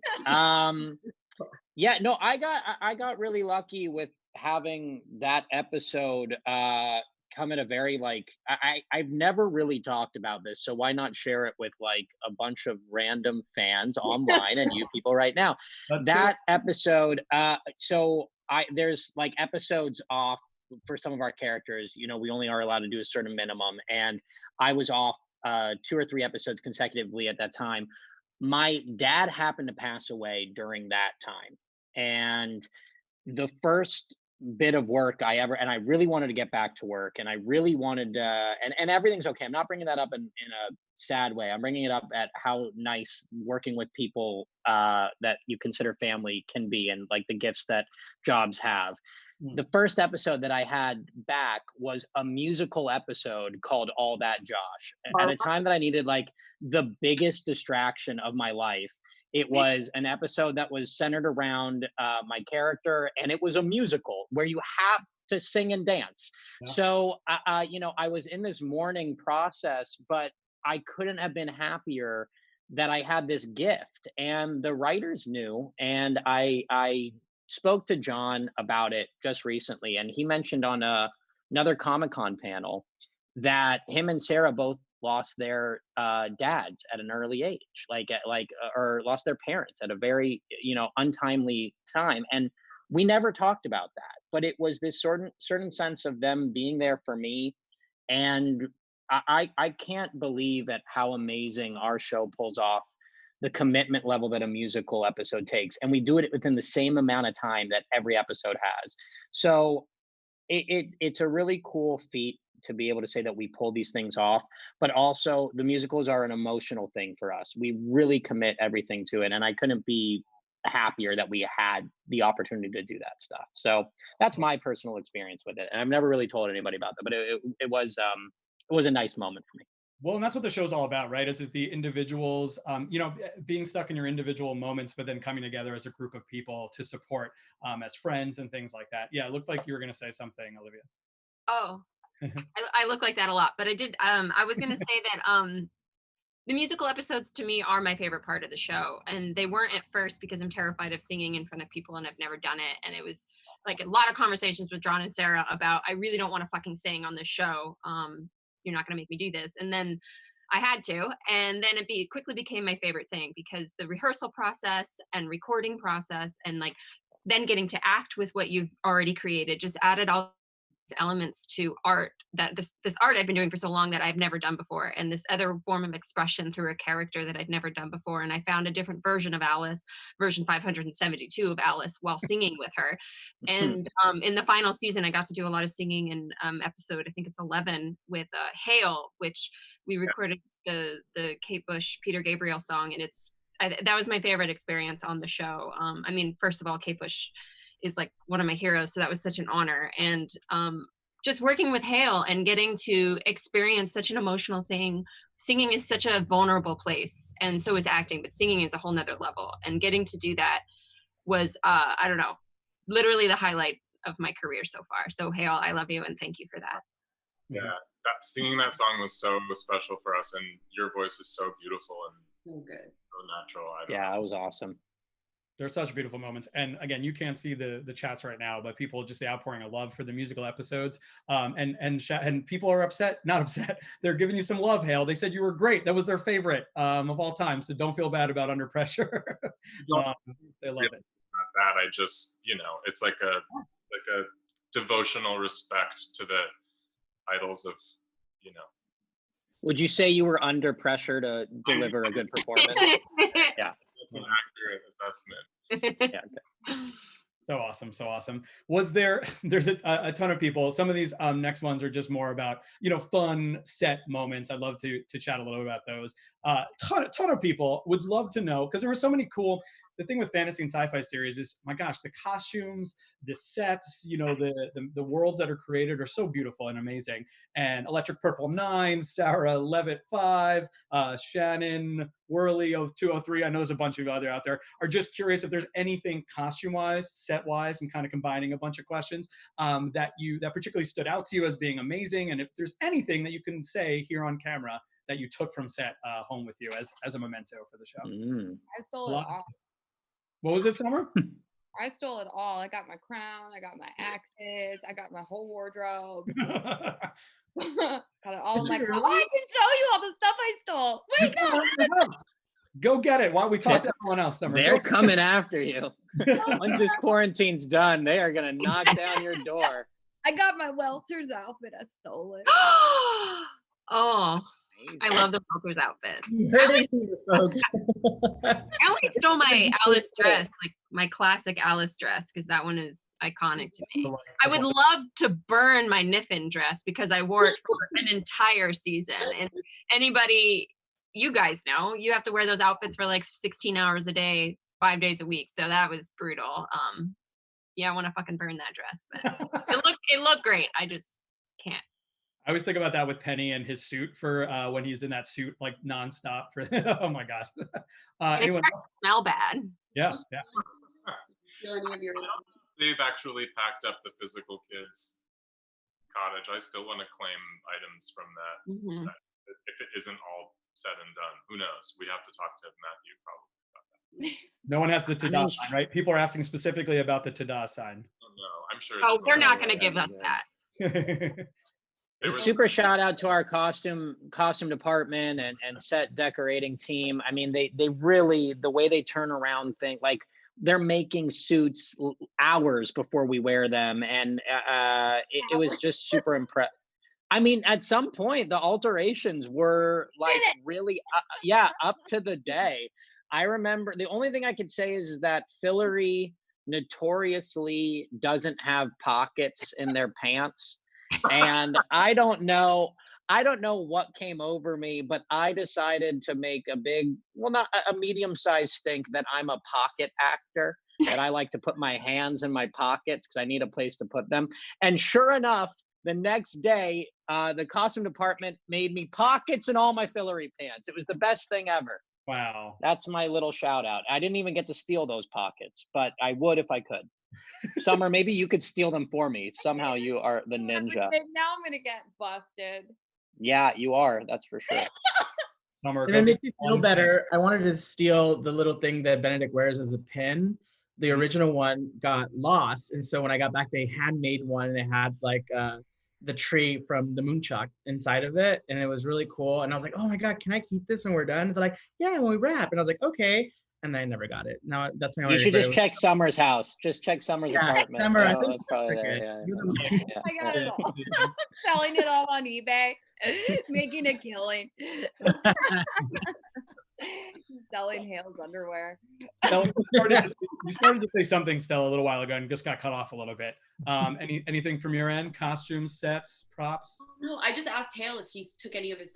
Yeah, no, I got really lucky with having that episode come at a very like I've never really talked about this, so why not share it with like a bunch of random fans online and you people right now. That episode, so there's like episodes off for some of our characters, you know, we only are allowed to do a certain minimum, and I was off 2 or 3 episodes consecutively at that time. My dad happened to pass away during that time, and the first bit of work I I really wanted to get back to work, and I really wanted and everything's okay. I'm not bringing that up in a sad way. I'm bringing it up at how nice working with people that you consider family can be, and like the gifts that jobs have. The first episode that I had back was a musical episode called All That Josh. At a time that I needed like the biggest distraction of my life, it was an episode that was centered around my character, and it was a musical where you have to sing and dance. Yeah. So, you know, I was in this mourning process, but I couldn't have been happier that I had this gift, and the writers knew, and I spoke to John about it just recently, and he mentioned on another Comic-Con panel that him and Sarah both lost their dads at an early age, or lost their parents at a very, you know, untimely time. And we never talked about that, but it was this certain sense of them being there for me. And I can't believe at how amazing our show pulls off the commitment level that a musical episode takes, and we do it within the same amount of time that every episode has. So it's a really cool feat to be able to say that we pull these things off, but also the musicals are an emotional thing for us. We really commit everything to it, and I couldn't be happier that we had the opportunity to do that stuff. So that's my personal experience with it, and I've never really told anybody about that, but it was a nice moment for me. Well, and that's what the show's all about, right? Is the individuals, you know, being stuck in your individual moments, but then coming together as a group of people to support as friends and things like that. Yeah, it looked like you were going to say something, Olivia. Oh, I look like that a lot, but I did. I was going to say that the musical episodes to me are my favorite part of the show, and they weren't at first because I'm terrified of singing in front of people and I've never done it. And it was like a lot of conversations with John and Sarah about, I really don't want to fucking sing on this show. You're not going to make me do this. And then I had to, and then it quickly became my favorite thing, because the rehearsal process and recording process and like then getting to act with what you've already created just added all these elements to art, that this art I've been doing for so long that I've never done before, and this other form of expression through a character that I'd never done before. And I found a different version of Alice, version 572 of Alice, while singing with her. And in the final season, I got to do a lot of singing in episode, I think it's 11, with Hail, which we recorded the Kate Bush Peter Gabriel song, and that was my favorite experience on the show. I mean, first of all, Kate Bush is like one of my heroes, so that was such an honor. And just working with Hale and getting to experience such an emotional thing. Singing is such a vulnerable place, and so is acting, but singing is a whole nother level. And getting to do that was, I don't know, literally the highlight of my career so far. So Hale, I love you and thank you for that. Yeah, that singing that song was so special for us, and your voice is so beautiful and So good. so natural. Yeah, that was awesome. They're such beautiful moments. And again, you can't see the chats right now, but people just the outpouring of love for the musical episodes. And people are upset, not upset. They're giving you some love, Hale. They said you were great. That was their favorite of all time. So don't feel bad about Under Pressure. They love it. Not that. I just, it's like a devotional respect to the idols of, Would you say you were under pressure to deliver a good performance? Yeah. an accurate assessment. Yeah. Okay. So awesome. There's a ton of people. Some of these next ones are just more about, fun set moments. I'd love to chat a little bit about those. Ton of people would love to know, because there were so many cool, the thing with fantasy and sci-fi series is, my gosh, the costumes, the sets, the worlds that are created are so beautiful and amazing. And Electric Purple 9, Sarah Levitt 5, Shannon Worley of 203, I know there's a bunch of other out there, are just curious if there's anything costume-wise, set-wise, and kind of combining a bunch of questions that particularly stood out to you as being amazing, and if there's anything that you can say here on camera that you took from set home with you as a memento for the show. I stole it all. What was this, Summer? I stole it all. I got my crown. I got my axes. I got my whole wardrobe. Got it all in my car. Oh, I can show you all the stuff I stole. Wait, no. Go get it. Why don't we talk to everyone else, Summer? They're coming after you. Once this quarantine's done, they are going to knock down your door. I got my welter's outfit. I stole it. Oh, I love the Welter's outfit. I only stole my Alice dress, like my classic Alice dress, because that one is iconic to me. I would love to burn my Niffin dress because I wore it for an entire season. And anybody, you guys know, you have to wear those outfits for like 16 hours a day, 5 days a week. So that was brutal. Yeah, I want to fucking burn that dress, but it looked great. I just can't. I always think about that with Penny and his suit for when he's in that suit like nonstop for oh my gosh. Anyone else? Smell bad. Yeah. They've actually packed up the physical kids cottage. I still want to claim items from that. Mm-hmm. That if it isn't all said and done, who knows? We have to talk to Matthew probably about that. No one has the Tada sign, right? People are asking specifically about the Tada sign. Oh, no, I'm sure. Oh, they're not going to give us that. Super shout out to our costume department and set decorating team. I mean, they really, the way they turn around things, like they're making suits hours before we wear them, and it was just super impressive. I mean, at some point the alterations were like really up to the day. I remember the only thing I could say is that Fillory notoriously doesn't have pockets in their pants. And I don't know what came over me, but I decided to make not a medium-sized stink that I'm a pocket actor, that I like to put my hands in my pockets because I need a place to put them. And sure enough, the next day, the costume department made me pockets in all my Fillory pants. It was the best thing ever. Wow. That's my little shout out. I didn't even get to steal those pockets, but I would if I could. Summer, maybe you could steal them for me. Somehow you are the ninja. Now I'm gonna get busted. Yeah, you are. That's for sure. Summer, if it makes you feel better, I wanted to steal the little thing that Benedict wears as a pin. The original one got lost, and so when I got back, they had made one, and it had like the tree from the Moonchuck inside of it, and it was really cool. And I was like, "Oh my god, can I keep this when we're done?" They're like, "Yeah, when we wrap." And I was like, "Okay." And then I never got it. Now that's my. You should just check Summer's house. Just check Summer's apartment. Summer, I think that's probably there. Yeah. I got it all. Selling it all on eBay, making a killing. Selling Hale's underwear. Stella, you started to say something, Stella, a little while ago, and just got cut off a little bit. Anything from your end? Costumes, sets, props? No, I just asked Hale if he took any of his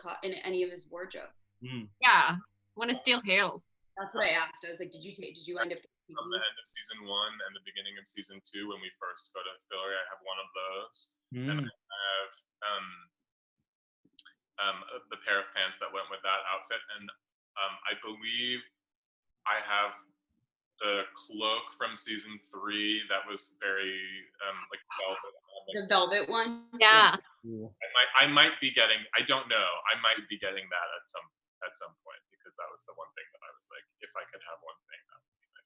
wardrobe. Yeah, want to steal Hale's. That's what I asked. I was like, did you end up from the end of season 1 and the beginning of season 2 when we first go to Fillory? I have one of those, and I have the pair of pants that went with that outfit, and I believe I have the cloak from season 3 that was very like velvet. The velvet one. Yeah. I might be getting. I don't know. I might be getting that at some point because that was the one thing that I was like, if I could have one thing, that would be my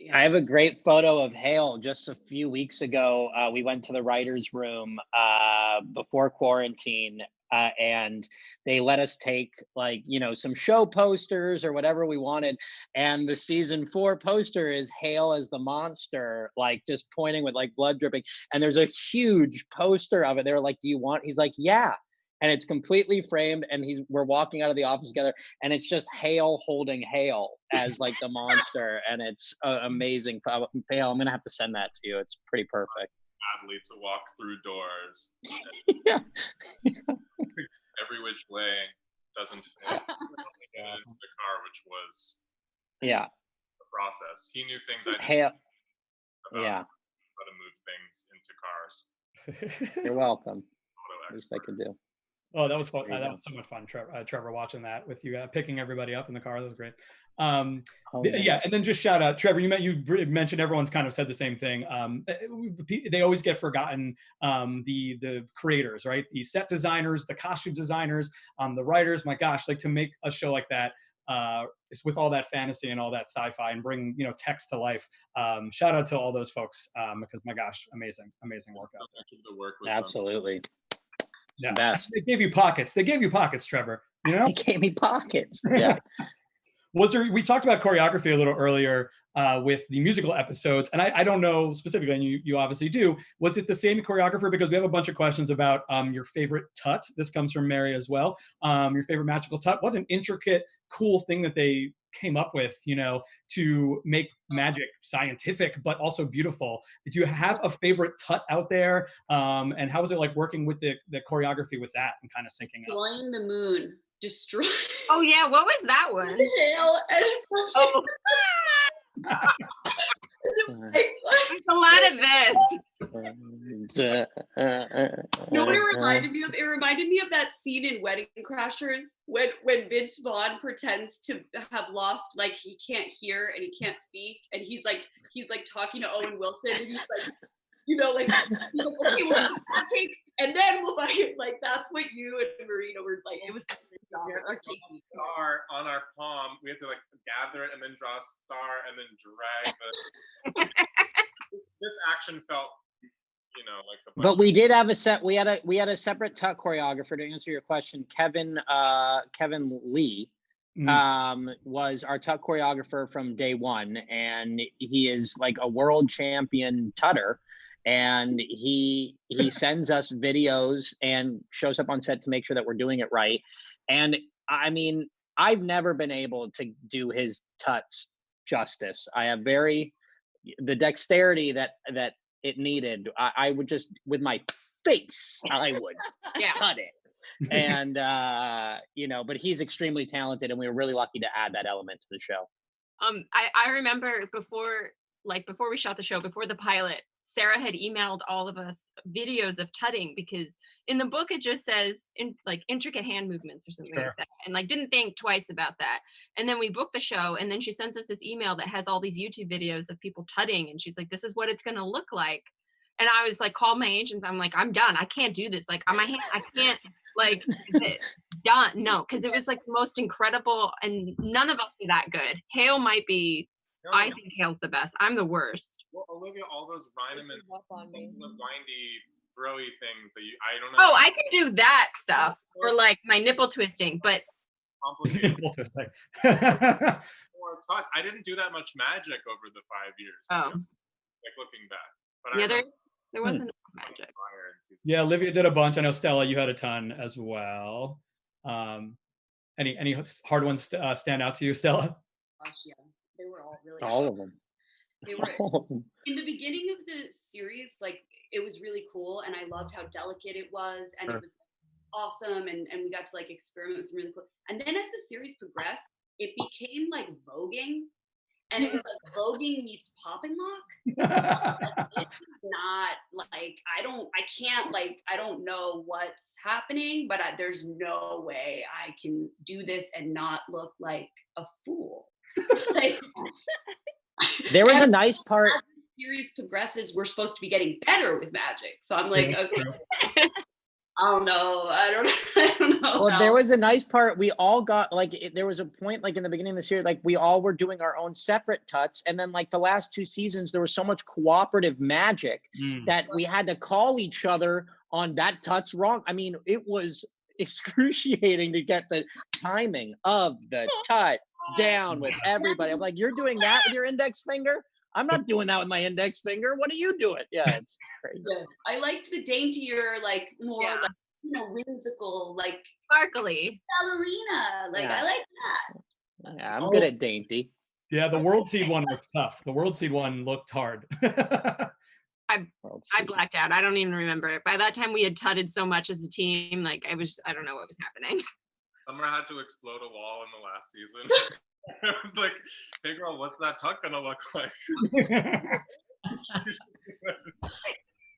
favorite. I have a great photo of Hale. Just a few weeks ago, we went to the writer's room before quarantine, and they let us take like, some show posters or whatever we wanted. And the season 4 poster is Hale as the monster, like just pointing with like blood dripping. And there's a huge poster of it. They were like, do you want? He's like, yeah. And it's completely framed, and we're walking out of the office together, and it's just Hale holding Hale as like the monster, and it's amazing. Hale, I'm gonna have to send that to you. It's pretty perfect. Badly to walk through doors. Yeah. Every which way doesn't fit into the car, which was the process. He knew things I didn't Hale. about Yeah. how to move things into cars. You're welcome. Auto Least I could do. Oh, that was fun. There you That go. was so much fun, Trevor, watching that with you, picking everybody up in the car. That was great. Oh, Yeah, and then just shout out, Trevor. You mentioned everyone's kind of said the same thing. They always get forgotten. The creators, right? The set designers, the costume designers, the writers. My gosh, like to make a show like that. It's with all that fantasy and all that sci-fi and bring text to life. Shout out to all those folks because my gosh, amazing work out there. The work was absolutely. Yeah, Best. They gave you pockets. They gave you pockets, Trevor. They gave me pockets. Yeah. We talked about choreography a little earlier with the musical episodes, and I don't know specifically, and you obviously do. Was it the same choreographer? Because we have a bunch of questions about your favorite tut. This comes from Mary as well. Your favorite magical tut. What an intricate, cool thing that they came up with, to make magic scientific, but also beautiful. Do you have a favorite tut out there? And how was it like working with the choreography with that and kind of syncing up? Flying the moon. Destroy. Oh yeah, what was that one? Hale and Oh, there's a lot of this. You know what it reminded me of? It reminded me of that scene in Wedding Crashers when Vince Vaughn pretends to have lost, like he can't hear and he can't speak, and he's like talking to Owen Wilson, and he's like, okay, we'll have pancakes, and then we'll buy it. Like that's what you and Marina were like. It was a star on our palm. We have to like gather it and then draw a star and then drag this action felt like but we did have we had a separate tut choreographer to answer your question. Kevin Lee was our tut choreographer from day one, and he is like a world champion tutter, and he sends us videos and shows up on set to make sure that we're doing it right. And I mean, I've never been able to do his tuts justice. I have the dexterity that it needed. I would just, with my face, I would tut it. And, but he's extremely talented, and we were really lucky to add that element to the show. I remember before we shot the show, before the pilot, Sarah had emailed all of us videos of tutting, because in the book it just says intricate hand movements or something like that, and didn't think twice about that. And then we booked the show, and then she sends us this email that has all these YouTube videos of people tutting, and she's like, this is what it's going to look like. And I was like, called my agents. I'm like, I'm done. I can't do this. Like on my hand, I can't done. No, because it was like the most incredible, and none of us are that good. Hale might be. I think Hale's the best. I'm the worst. Well, Olivia, all those Reinemann, windy, bro-y things that I don't know. Oh, I could do that stuff, or like my nipple twisting, but nipple twisting. Or tuts. I didn't do that much magic over the 5 years. Oh, like looking back. But yeah, there wasn't magic. Yeah, Olivia did a bunch. I know Stella, you had a ton as well. Any hard ones stand out to you, Stella? Gosh, yeah. They were all really all of them. They were in the beginning of the series, like it was really cool, and I loved how delicate it was, and it was awesome, and we got to like experiment with some really cool. And then as the series progressed, it became like voguing, and it was like voguing meets pop and lock. It's not like I don't know what's happening, but there's no way I can do this and not look like a fool. Like, There was a nice part. as the series progresses, we're supposed to be getting better with magic. So I'm like, okay, I don't know. I don't know. Well, there was a nice part. We all got like there was a point like in the beginning of this year, like we all were doing our own separate tuts, and then like the last 2 seasons, there was so much cooperative magic that we had to call each other on that tuts wrong. I mean, it was excruciating to get the timing of the tut down with everybody. I'm like, you're doing that with your index finger? I'm not doing that with my index finger. What are you doing? Yeah, it's crazy. Yeah. I liked the daintier, like more Yeah. like, you know, whimsical, like Sparkly. ballerina. Like Yeah. I like that. Yeah, I'm good at dainty. Yeah, the World Seed one was tough. The World Seed one looked hard. I blacked out. I don't even remember it. By that time, we had tutted so much as a team. Like I don't know what was happening. Summer had to explode a wall in the last season. I was like, hey girl, what's that tuck gonna look like?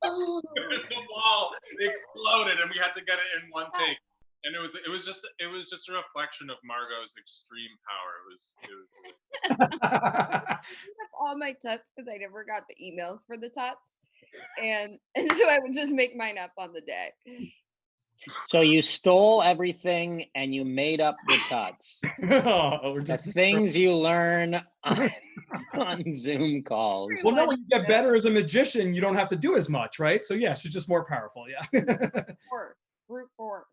Oh, The wall exploded and we had to get it in one take. And it was just a reflection of Margot's extreme power. It was all my tuts because I never got the emails for the tuts, and so I would just make mine up on the day. So you stole everything and you made up the tuts. Oh, we're The just things you learn on Zoom calls. well, no, when you get better as a magician, you don't have to do as much, right? So yeah, she's just more powerful. Yeah. Force, brute force.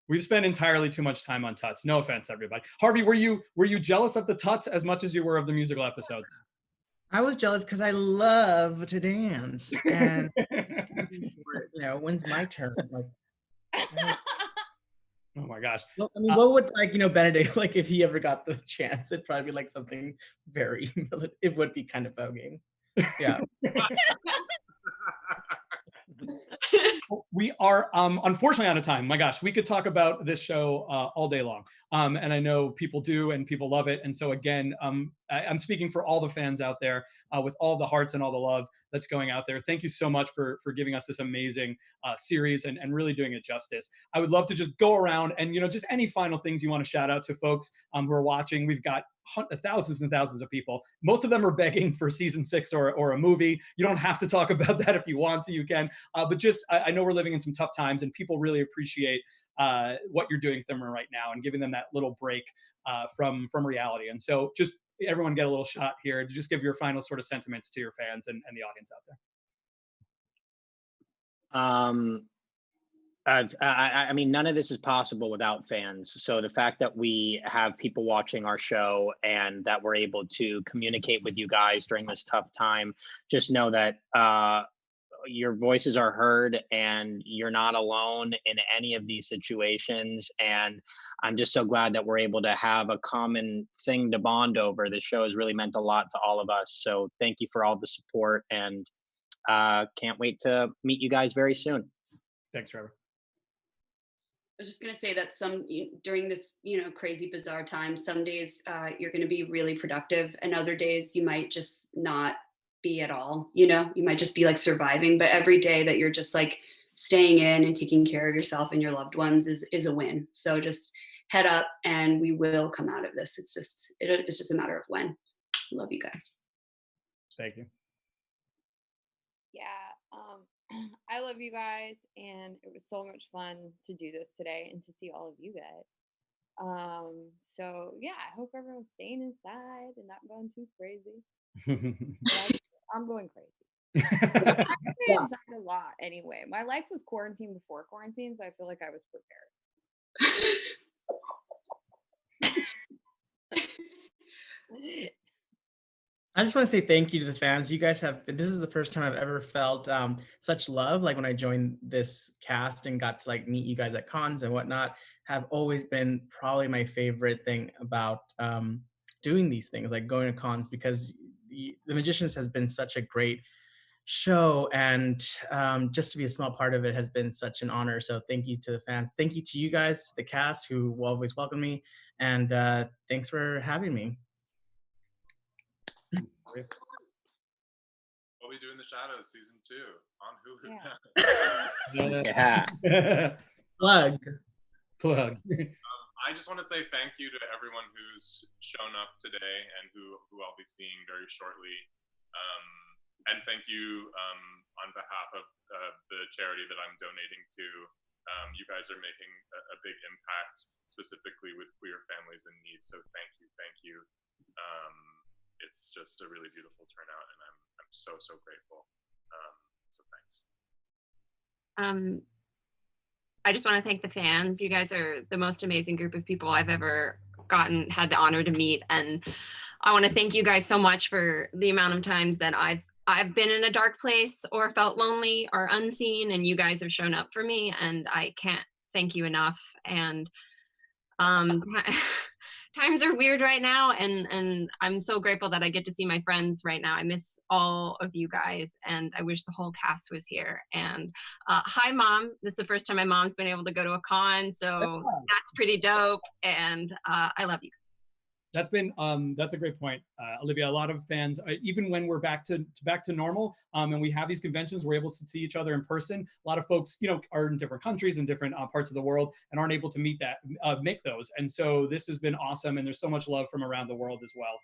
We've spent entirely too much time on tuts. No offense, everybody. Harvey, were you jealous of the tuts as much as you were of the musical episodes? I was jealous because I love to dance, and when's my turn? Like, oh my gosh. well, I mean, what would Benedict like if he ever got the chance? It'd probably be like something very. It would be kind of voguing. Yeah. We are unfortunately out of time. My gosh, we could talk about this show all day long. And I know people do and people love it. And so again, I'm speaking for all the fans out there with all the hearts and all the love that's going out there. Thank you so much for giving us this amazing series and really doing it justice. I would love to just go around and, just any final things you want to shout out to folks who are watching. We've got thousands and thousands of people. Most of them are begging for season 6 or a movie. You don't have to talk about that if you want to, you can. But just, I know we're living in some tough times and people really appreciate what you're doing for them right now and giving them that little break from reality. And so just everyone get a little shot here to just give your final sort of sentiments to your fans and the audience out there. I mean, none of this is possible without fans. So the fact that we have people watching our show and that we're able to communicate with you guys during this tough time, just know that your voices are heard and you're not alone in any of these situations. And I'm just so glad that we're able to have a common thing to bond over. This show has really meant a lot to all of us. So thank you for all the support, and can't wait to meet you guys very soon. Thanks, Trevor. I was just going to say that during this, crazy, bizarre time, some days you're going to be really productive and other days you might just not be at all. You might just be like surviving, but every day that you're just like staying in and taking care of yourself and your loved ones is a win. So just head up and we will come out of this. It's just a matter of when. Love you guys. Thank you. Yeah. I love you guys, and it was so much fun to do this today and to see all of you guys. So yeah, I hope everyone's staying inside and not going too crazy. I'm going crazy. I stay inside a lot anyway. My life was quarantine before quarantine, so I feel like I was prepared. I just want to say thank you to the fans. You guys this is the first time I've ever felt such love. Like when I joined this cast and got to like meet you guys at cons and whatnot, have always been probably my favorite thing about doing these things, like going to cons, because The Magicians has been such a great show, and just to be a small part of it has been such an honor. So thank you to the fans. Thank you to you guys, the cast, who will always welcome me, and thanks for having me. What We Do in the Shadows season 2 on Hulu. Yeah. Plug. I I just want to say thank you to everyone who's shown up today and who I'll be seeing very shortly. And thank you on behalf of the charity that I'm donating to. You guys are making a big impact, specifically with queer families in need. So thank you, thank you. It's just a really beautiful turnout, and I'm so grateful. So thanks. I just want to thank the fans. You guys are the most amazing group of people I've ever had the honor to meet, and I want to thank you guys so much for the amount of times that I've been in a dark place or felt lonely or unseen, and you guys have shown up for me, and I can't thank you enough. And times are weird right now, and I'm so grateful that I get to see my friends right now. I miss all of you guys, and I wish the whole cast was here. And hi, Mom. This is the first time my mom's been able to go to a con, so that's pretty dope, and I love you. That's been that's a great point, Olivia. A lot of fans, even when we're back to normal, and we have these conventions, we're able to see each other in person. A lot of folks, are in different countries and different parts of the world and aren't able to make those. And so this has been awesome, and there's so much love from around the world as well.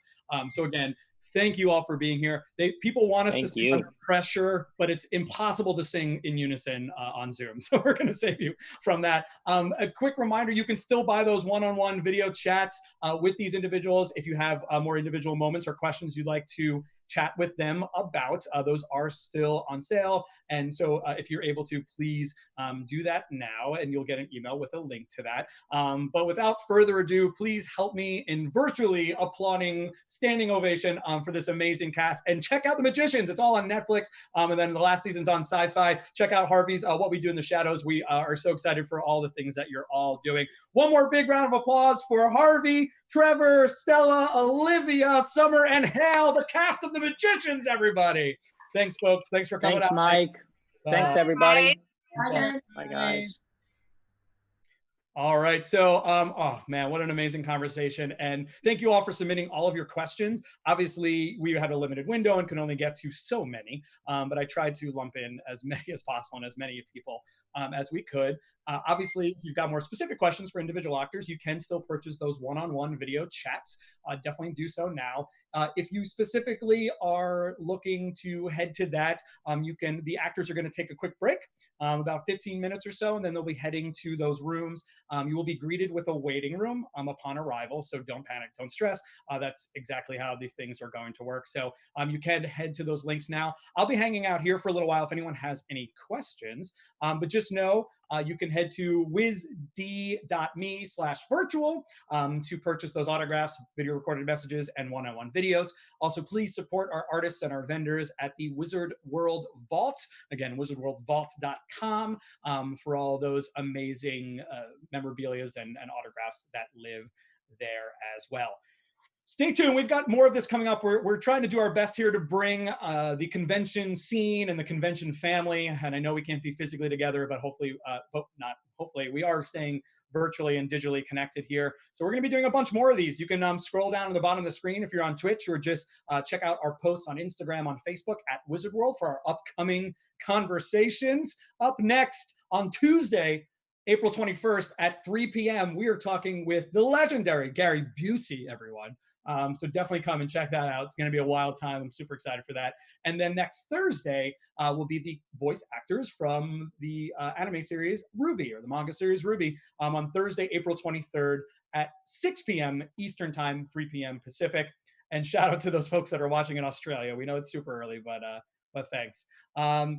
So again, thank you all for being here. People want us to sing under pressure, but it's impossible to sing in unison on Zoom. So we're going to save you from that. A quick reminder, you can still buy those one-on-one video chats with these individuals if you have more individual moments or questions you'd like to chat with them about. Those are still on sale. And so if you're able to, please do that now, and you'll get an email with a link to that. But without further ado, please help me in virtually applauding standing ovation for this amazing cast. And check out The Magicians. It's all on Netflix. And then the last season's on Sci-Fi. Check out Harvey's What We Do in the Shadows. We are so excited for all the things that you're all doing. One more big round of applause for Harvey, Trevor, Stella, Olivia, Summer, and Hale, the cast of The Magicians, everybody. Thanks, folks. Thanks for coming out. Thanks, Mike. Thanks, everybody. Bye. Bye, guys. All right. So, oh man, what an amazing conversation. And thank you all for submitting all of your questions. Obviously, we had a limited window and can only get to so many, but I tried to lump in as many as possible and as many people as we could. Obviously, if you've got more specific questions for individual actors, you can still purchase those one-on-one video chats. Definitely do so now. If you specifically are looking to head to that, the actors are going to take a quick break, about 15 minutes or so, and then they'll be heading to those rooms. You will be greeted with a waiting room upon arrival, so don't panic, don't stress. That's exactly how the things are going to work. So you can head to those links now. I'll be hanging out here for a little while if anyone has any questions, but just know you can head to wizd.me/virtual to purchase those autographs, video recorded messages, and one-on-one videos. Also, please support our artists and our vendors at the Wizard World Vault. Again, wizardworldvault.com for all those amazing memorabilias and autographs that live there as well. Stay tuned. We've got more of this coming up. We're trying to do our best here to bring the convention scene and the convention family. And I know we can't be physically together, but hopefully, we are staying virtually and digitally connected here. So we're going to be doing a bunch more of these. You can scroll down to the bottom of the screen if you're on Twitch, or just check out our posts on Instagram, on Facebook at Wizard World for our upcoming conversations. Up next on Tuesday, April 21st at 3 p.m., we are talking with the legendary Gary Busey, everyone. So definitely come and check that out. It's going to be a wild time. I'm super excited for that. And then next Thursday will be the voice actors from the anime series RWBY, or the manga series RWBY, on Thursday, April 23rd at 6 p.m. Eastern Time, 3 p.m. Pacific. And shout out to those folks that are watching in Australia. We know it's super early, but thanks. Brendina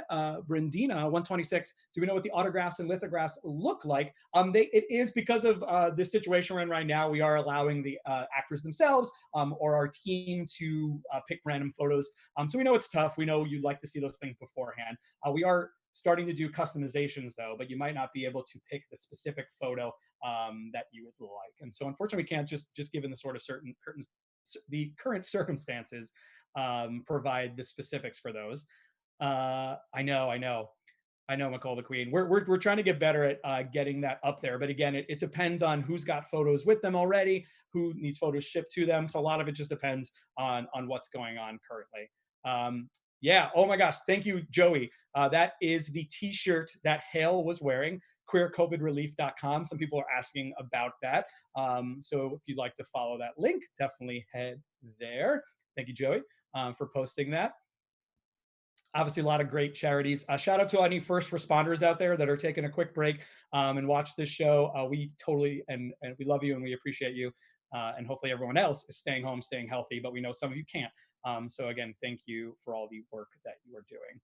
126. Do we know what the autographs and lithographs look like? It is because of this situation we're in right now. We are allowing the actors themselves or our team to pick random photos. So we know it's tough. We know you'd like to see those things beforehand. We are starting to do customizations though, but you might not be able to pick the specific photo that you would like. And so unfortunately, we can't just given the sort of the current circumstances, provide the specifics for those. I know, McCall the Queen. We're trying to get better at getting that up there. But again, it depends on who's got photos with them already, who needs photos shipped to them. So a lot of it just depends on what's going on currently. Yeah. Oh my gosh. Thank you, Joey. That is the T-shirt that Hale was wearing. queercovidrelief.com. Some people are asking about that. So if you'd like to follow that link, definitely head there. Thank you, Joey, for posting that. Obviously, a lot of great charities. Shout out to any first responders out there that are taking a quick break and watch this show. We totally, and we love you and we appreciate you. And hopefully everyone else is staying home, staying healthy, but we know some of you can't. So again, thank you for all the work that you are doing.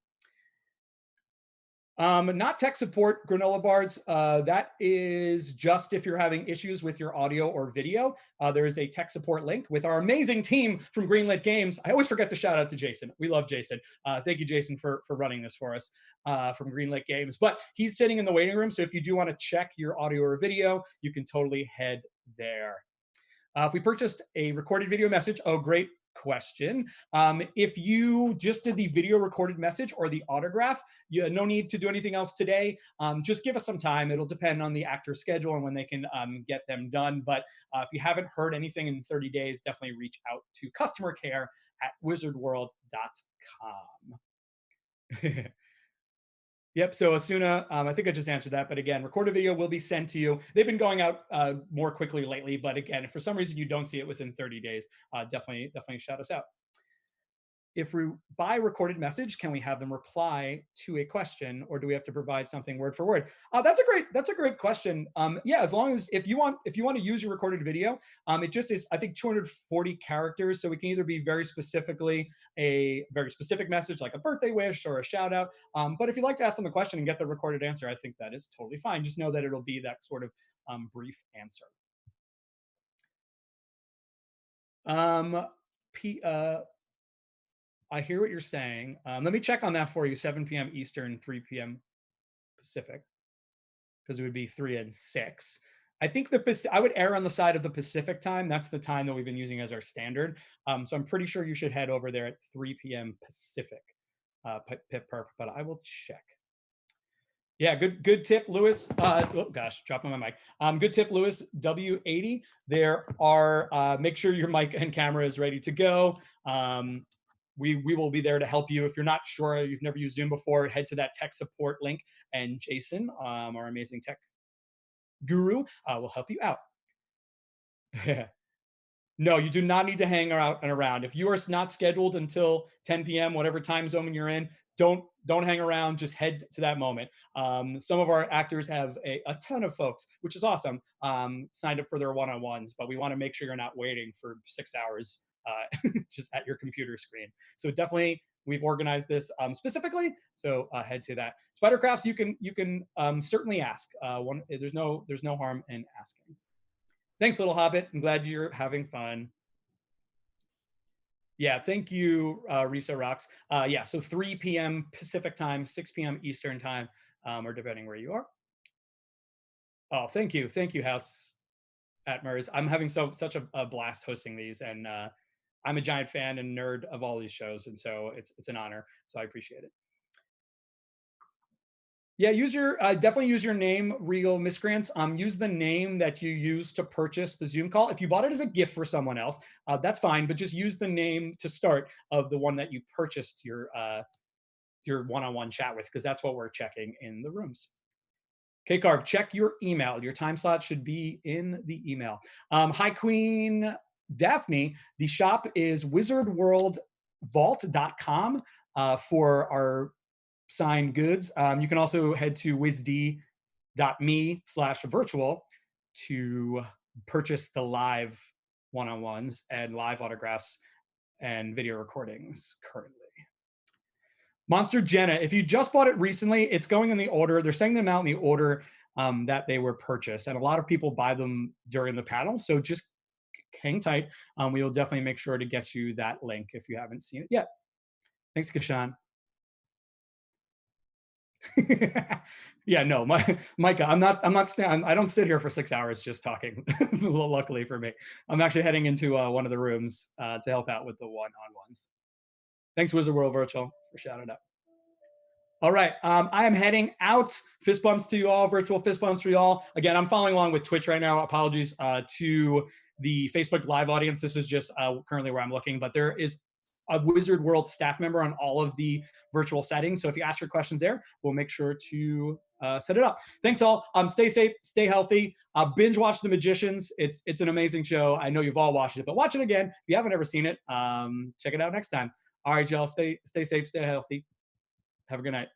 Not tech support, granola bars. That is just if you're having issues with your audio or video. There is a tech support link with our amazing team from Greenlit Games. I always forget to shout out to Jason. We love Jason. Thank you, Jason, for running this for us from Greenlit Games. But he's sitting in the waiting room, so if you do want to check your audio or video, you can totally head there. If we purchased a recorded video message, oh, great question. If you just did the video recorded message or the autograph, no need to do anything else today. Just give us some time. It'll depend on the actor's schedule and when they can get them done. But if you haven't heard anything in 30 days, definitely reach out to customer care at wizardworld.com. Yep, so Asuna, I think I just answered that, but again, recorded video will be sent to you. They've been going out more quickly lately, but again, if for some reason you don't see it within 30 days, definitely shout us out. If we buy recorded message, can we have them reply to a question, or do we have to provide something word for word? That's a great question. Yeah, as long as if you want to use your recorded video, it just is, I think, 240 characters, so it can either be very specifically a very specific message like a birthday wish or a shout out. But if you'd like to ask them a question and get the recorded answer, I think that is totally fine. Just know that it'll be that sort of brief answer. I hear what you're saying. Let me check on that for you. 7 p.m. Eastern, 3 p.m. Pacific, because it would be 3 and 6. I think I would err on the side of the Pacific time. That's the time that we've been using as our standard. So I'm pretty sure you should head over there at 3 p.m. Pacific. But I will check. Yeah, good tip, Lewis. Oh gosh, dropping my mic. Good tip, Lewis. W80. There are. Make sure your mic and camera is ready to go. We will be there to help you. If you're not sure, you've never used Zoom before, head to that tech support link, and Jason, our amazing tech guru, will help you out. No, you do not need to hang out and around. If you are not scheduled until 10 p.m., whatever time zone you're in, don't hang around. Just head to that moment. Some of our actors have a ton of folks, which is awesome, signed up for their one-on-ones, but we want to make sure you're not waiting for 6 hours just at your computer screen. So definitely, we've organized this specifically. So head to that. Spidercrafts, you can certainly ask. There's no harm in asking. Thanks, Little Hobbit. I'm glad you're having fun. Yeah, thank you, Risa Rocks. Yeah, so 3 p.m. Pacific time, 6 p.m. Eastern time, or depending where you are. Oh, thank you, House Atmers. I'm having such a blast hosting these, and I'm a giant fan and nerd of all these shows, and so it's an honor. So I appreciate it. Yeah, definitely use your name, Regal Miscreants. Use the name that you use to purchase the Zoom call. If you bought it as a gift for someone else, that's fine, but just use the name to start of the one that you purchased your one-on-one chat with, because that's what we're checking in the rooms. Okay, Carve, check your email. Your time slot should be in the email. Hi, Queen Daphne. The shop is wizardworldvault.com for our signed goods. You can also head to wizd.me/virtual to purchase the live one-on-ones and live autographs and video recordings currently. Monster Jenna, if you just bought it recently, it's going in the order. They're sending them out in the order that they were purchased. And a lot of people buy them during the panel. So just hang tight. We will definitely make sure to get you that link if you haven't seen it yet. Thanks, Kashan. Yeah, no, Micah, I don't sit here for 6 hours just talking. Luckily for me, I'm actually heading into one of the rooms to help out with the one-on-ones. Thanks, Wizard World Virtual, for shouting out. All right, I am heading out. Fist bumps to you all, virtual fist bumps for you all. Again, I'm following along with Twitch right now. Apologies to the Facebook Live audience. This is just currently where I'm looking, but there is a Wizard World staff member on all of the virtual settings. So if you ask your questions there, we'll make sure to set it up. Thanks all. Stay safe, stay healthy. Binge watch The Magicians. It's an amazing show. I know you've all watched it, but watch it again if you haven't ever seen it. Check it out next time. All right, y'all. Stay safe, stay healthy. Have a good night.